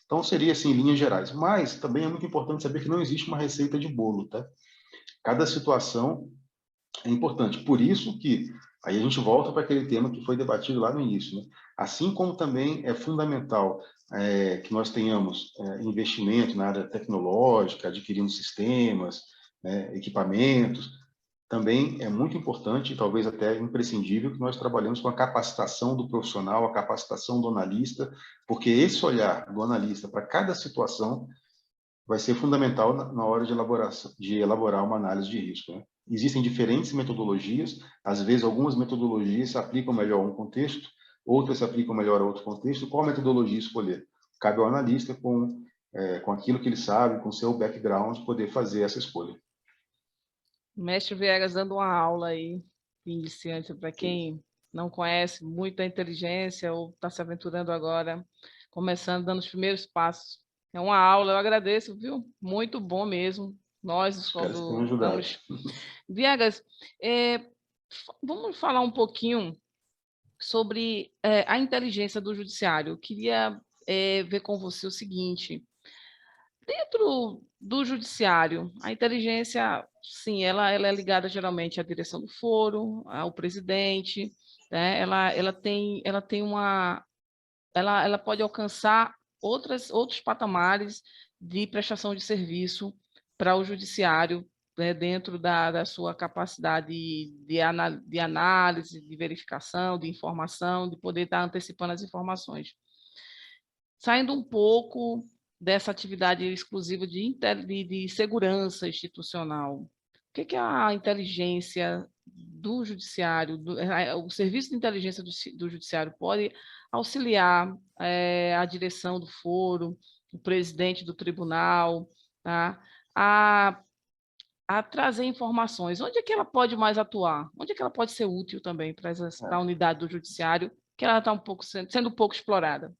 Então, seria assim, em linhas gerais. Mas também é muito importante saber que não existe uma receita de bolo, tá? Cada situação é importante. Por isso que aí a gente volta para aquele tema que foi debatido lá no início, né? Assim como também é fundamental que nós tenhamos investimento na área tecnológica, adquirindo sistemas, equipamentos, também é muito importante, talvez até imprescindível, que nós trabalhemos com a capacitação do profissional, a capacitação do analista, porque esse olhar do analista para cada situação vai ser fundamental na hora de elaborar uma análise de risco, né? Existem diferentes metodologias, às vezes algumas metodologias se aplicam melhor a um contexto, outras se aplicam melhor a outro contexto. Qual metodologia escolher? Cabe ao analista, com aquilo que ele sabe, com seu background, poder fazer essa escolha. Mestre Viegas dando uma aula aí, iniciante, para quem não conhece muito a inteligência ou está se aventurando agora, começando, dando os primeiros passos. É uma aula, eu agradeço, viu? Muito bom mesmo. Nós, Espero que tenha quando ajudado. vamos... Viegas, vamos falar um pouquinho sobre a inteligência do judiciário. Eu queria ver com você o seguinte: dentro do judiciário, a inteligência, sim, ela é ligada geralmente à direção do foro, ao presidente, né? Ela pode alcançar outros patamares de prestação de serviço para o judiciário, né, dentro da sua capacidade de análise, de verificação, de informação, de poder estar antecipando as informações. Saindo um pouco dessa atividade exclusiva de segurança institucional, o que a inteligência do judiciário, o serviço de inteligência do judiciário pode auxiliar a direção do foro, o presidente do tribunal, tá? a, a trazer informações? Onde é que ela pode mais atuar? Onde é que ela pode ser útil também para a unidade do judiciário, que ela está sendo um pouco explorada?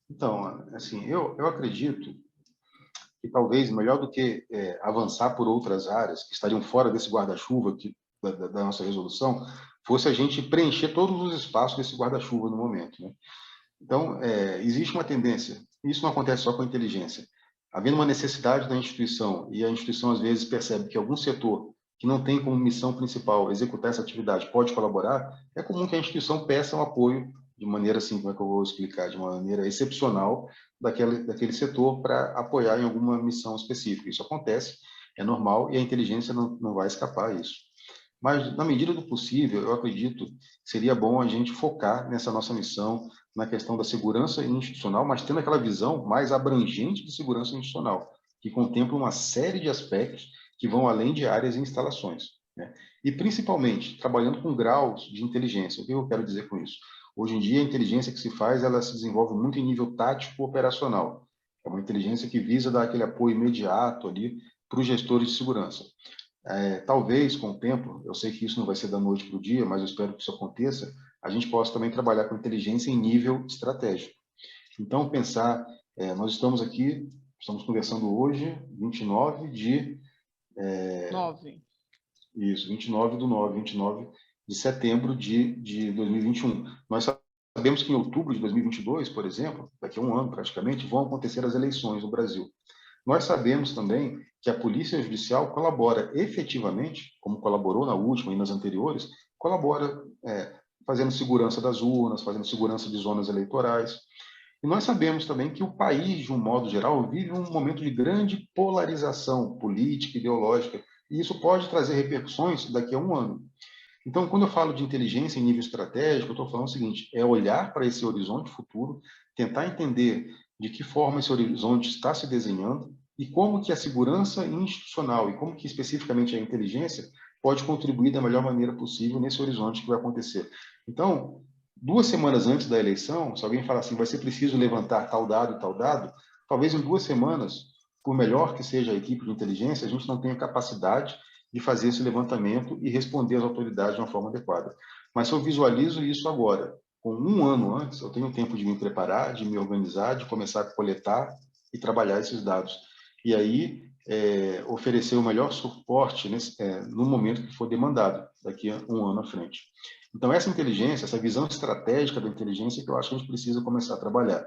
Então, assim, eu acredito que talvez melhor do que avançar por outras áreas que estariam fora desse guarda-chuva da nossa resolução, fosse a gente preencher todos os espaços desse guarda-chuva no momento, né? Então, existe uma tendência, isso não acontece só com a inteligência, havendo uma necessidade da instituição, e a instituição às vezes percebe que algum setor que não tem como missão principal executar essa atividade pode colaborar, é comum que a instituição peça um apoio de maneira assim, como é que eu vou explicar, de uma maneira excepcional daquele setor para apoiar em alguma missão específica. Isso acontece, é normal, e a inteligência não vai escapar a isso. Mas, na medida do possível, eu acredito que seria bom a gente focar nessa nossa missão, na questão da segurança institucional, mas tendo aquela visão mais abrangente de segurança institucional, que contempla uma série de aspectos que vão além de áreas e instalações, né? E, principalmente, trabalhando com graus de inteligência. O que eu quero dizer com isso? Hoje em dia, a inteligência que se faz, ela se desenvolve muito em nível tático operacional. É uma inteligência que visa dar aquele apoio imediato ali para os gestores de segurança. Talvez, com o tempo, eu sei que isso não vai ser da noite para o dia, mas eu espero que isso aconteça, a gente possa também trabalhar com inteligência em nível estratégico. Então, pensar, nós estamos conversando hoje, 29 de... 9. Isso, 29 de setembro de 2021. Nós sabemos que em outubro de 2022, por exemplo, daqui a um ano praticamente, vão acontecer as eleições no Brasil. Nós sabemos também que a Polícia Judicial colabora efetivamente, como colaborou na última e nas anteriores, colabora fazendo segurança das urnas, fazendo segurança de zonas eleitorais. E nós sabemos também que o país, de um modo geral, vive um momento de grande polarização política, ideológica, e isso pode trazer repercussões daqui a um ano. Então, quando eu falo de inteligência em nível estratégico, eu estou falando o seguinte: é olhar para esse horizonte futuro, tentar entender de que forma esse horizonte está se desenhando e como que a segurança institucional e como que especificamente a inteligência pode contribuir da melhor maneira possível nesse horizonte que vai acontecer. Então, 2 semanas antes da eleição, se alguém falar assim, vai ser preciso levantar tal dado e tal dado, talvez em 2 semanas, por melhor que seja a equipe de inteligência, a gente não tenha capacidade de fazer esse levantamento e responder às autoridades de uma forma adequada. Mas se eu visualizo isso agora, com 1 ano antes, eu tenho tempo de me preparar, de me organizar, de começar a coletar e trabalhar esses dados. E aí, oferecer o melhor suporte no momento que for demandado, daqui a 1 ano à frente. Então, essa inteligência, essa visão estratégica da inteligência que eu acho que a gente precisa começar a trabalhar.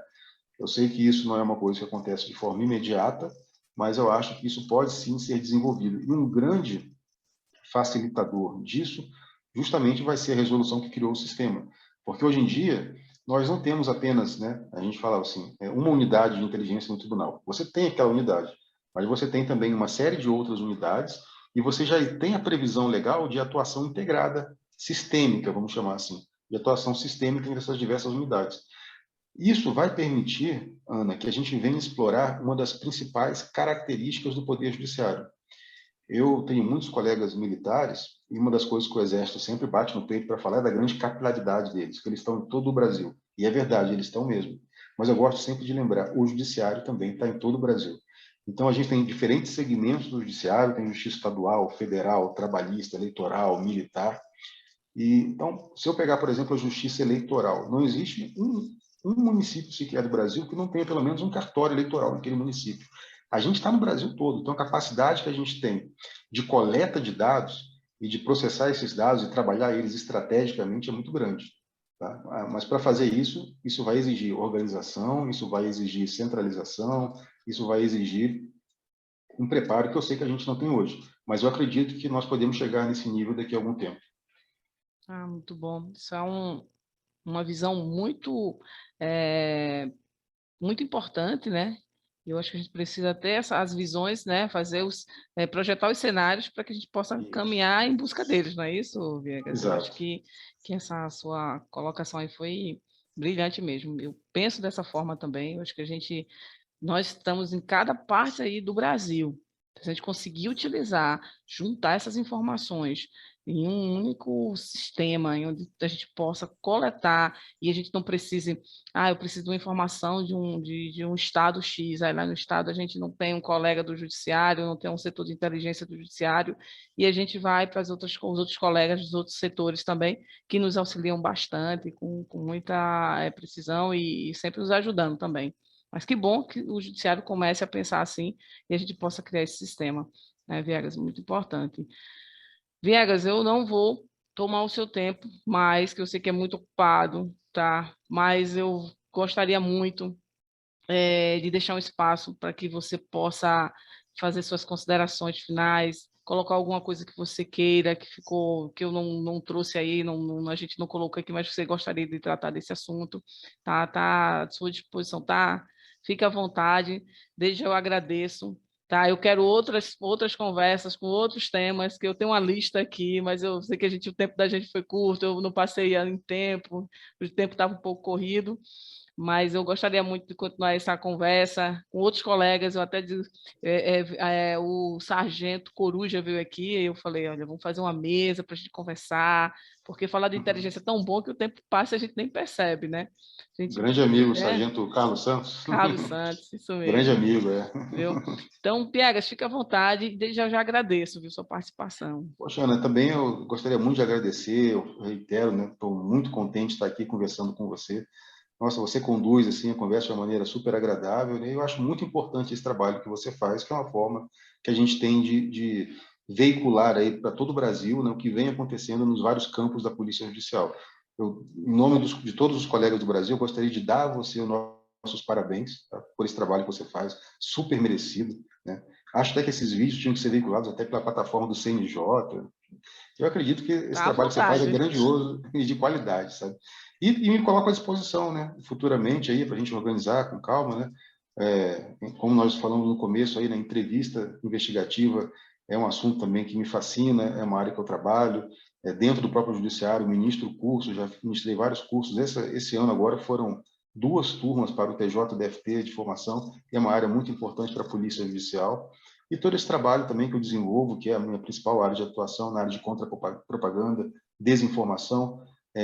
Eu sei que isso não é uma coisa que acontece de forma imediata, mas eu acho que isso pode sim ser desenvolvido. E um grande facilitador disso, justamente vai ser a resolução que criou o sistema. Porque hoje em dia, nós não temos apenas, a gente falava assim, uma unidade de inteligência no tribunal. Você tem aquela unidade, mas você tem também uma série de outras unidades e você já tem a previsão legal de atuação integrada, sistêmica, vamos chamar assim, de atuação sistêmica entre essas diversas unidades. Isso vai permitir, Ana, que a gente venha explorar uma das principais características do Poder Judiciário. Eu tenho muitos colegas militares e uma das coisas que o Exército sempre bate no peito para falar é da grande capilaridade deles, que eles estão em todo o Brasil. E é verdade, eles estão mesmo. Mas eu gosto sempre de lembrar, o Judiciário também está em todo o Brasil. Então, a gente tem diferentes segmentos do Judiciário, tem justiça estadual, federal, trabalhista, eleitoral, militar. E, então, se eu pegar, por exemplo, a justiça eleitoral, não existe um município sequer do Brasil que não tenha pelo menos um cartório eleitoral naquele município. A gente está no Brasil todo, então a capacidade que a gente tem de coleta de dados e de processar esses dados e trabalhar eles estrategicamente é muito grande. Tá? Mas para fazer isso, isso vai exigir organização, isso vai exigir centralização, isso vai exigir um preparo que eu sei que a gente não tem hoje. Mas eu acredito que nós podemos chegar nesse nível daqui a algum tempo. Muito bom. Isso é uma visão é, muito importante, né? Eu acho que a gente precisa ter as visões, né? Projetar os cenários para que a gente possa Isso. caminhar em busca deles, não é isso, Viegas? Eu acho Exato. que essa sua colocação aí foi brilhante mesmo. Eu penso dessa forma também. Eu acho que nós estamos em cada parte aí do Brasil. Se a gente conseguir utilizar, juntar essas informações em um único sistema, em onde a gente possa coletar e a gente não precise, eu preciso de uma informação de um estado X, aí lá no estado a gente não tem um colega do judiciário, não tem um setor de inteligência do judiciário, e a gente vai para os outros colegas dos outros setores também, que nos auxiliam bastante, com muita precisão e sempre nos ajudando também. Mas que bom que o judiciário comece a pensar assim e a gente possa criar esse sistema, né, Viegas? Muito importante. Viegas, eu não vou tomar o seu tempo mais, que eu sei que é muito ocupado, tá? Mas eu gostaria muito de deixar um espaço para que você possa fazer suas considerações finais, colocar alguma coisa que você queira, que ficou, que eu não trouxe aí, a gente não colocou aqui, mas você gostaria de tratar desse assunto, tá à sua disposição, tá? Fique à vontade, desde eu agradeço. Tá, eu quero outras conversas com outros temas, que eu tenho uma lista aqui, mas eu sei que o tempo da gente foi curto, eu não passei em tempo, o tempo estava um pouco corrido, mas eu gostaria muito de continuar essa conversa com outros colegas. Eu até digo, o sargento Coruja veio aqui e eu falei, olha, vamos fazer uma mesa para a gente conversar, porque falar de inteligência é tão bom que o tempo passa e a gente nem percebe, né? A gente, Grande amigo, sargento Carlos Santos. Carlos Santos, isso Grande mesmo, amigo, é. viu? Então, Piegas, fica à vontade e desde já agradeço, viu, sua participação. Poxa, Ana, também eu gostaria muito de agradecer, eu reitero, né? Estou muito contente de estar aqui conversando com você. Nossa, você conduz assim a conversa de uma maneira super agradável, né? Eu acho muito importante esse trabalho que você faz, que é uma forma que a gente tem de veicular aí para todo o Brasil, né, o que vem acontecendo nos vários campos da Polícia Judicial. Eu, em nome de todos os colegas do Brasil, eu gostaria de dar a você os nossos parabéns, tá, por esse trabalho que você faz, super merecido, né? Acho até que esses vídeos tinham que ser veiculados até pela plataforma do CNJ. Eu acredito que esse Tá à trabalho que você faz é vontade. grandioso e de qualidade, sabe? E me coloco à disposição, né? Futuramente aí para a gente organizar com calma, né? Como nós falamos no começo aí na entrevista investigativa, é um assunto também que me fascina, é uma área que eu trabalho, dentro do próprio judiciário, ministro curso, já ministrei vários cursos. Esse ano agora foram 2 turmas para o TJDFT de formação, que é uma área muito importante para a Polícia Judicial. E todo esse trabalho também que eu desenvolvo, que é a minha principal área de atuação na área de contra-propaganda, desinformação,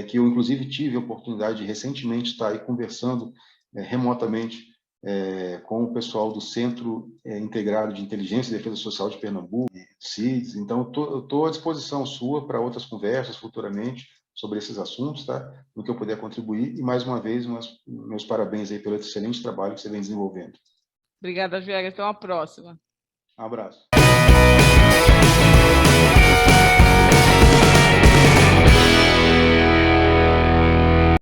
que eu, inclusive, tive a oportunidade de recentemente estar aí conversando remotamente com o pessoal do Centro Integrado de Inteligência e Defesa Social de Pernambuco, CIDS. Então, eu estou à disposição sua para outras conversas futuramente sobre esses assuntos, tá? No que eu puder contribuir. E, mais uma vez, meus parabéns aí pelo excelente trabalho que você vem desenvolvendo. Obrigada, Viegas. Até uma próxima. Um abraço.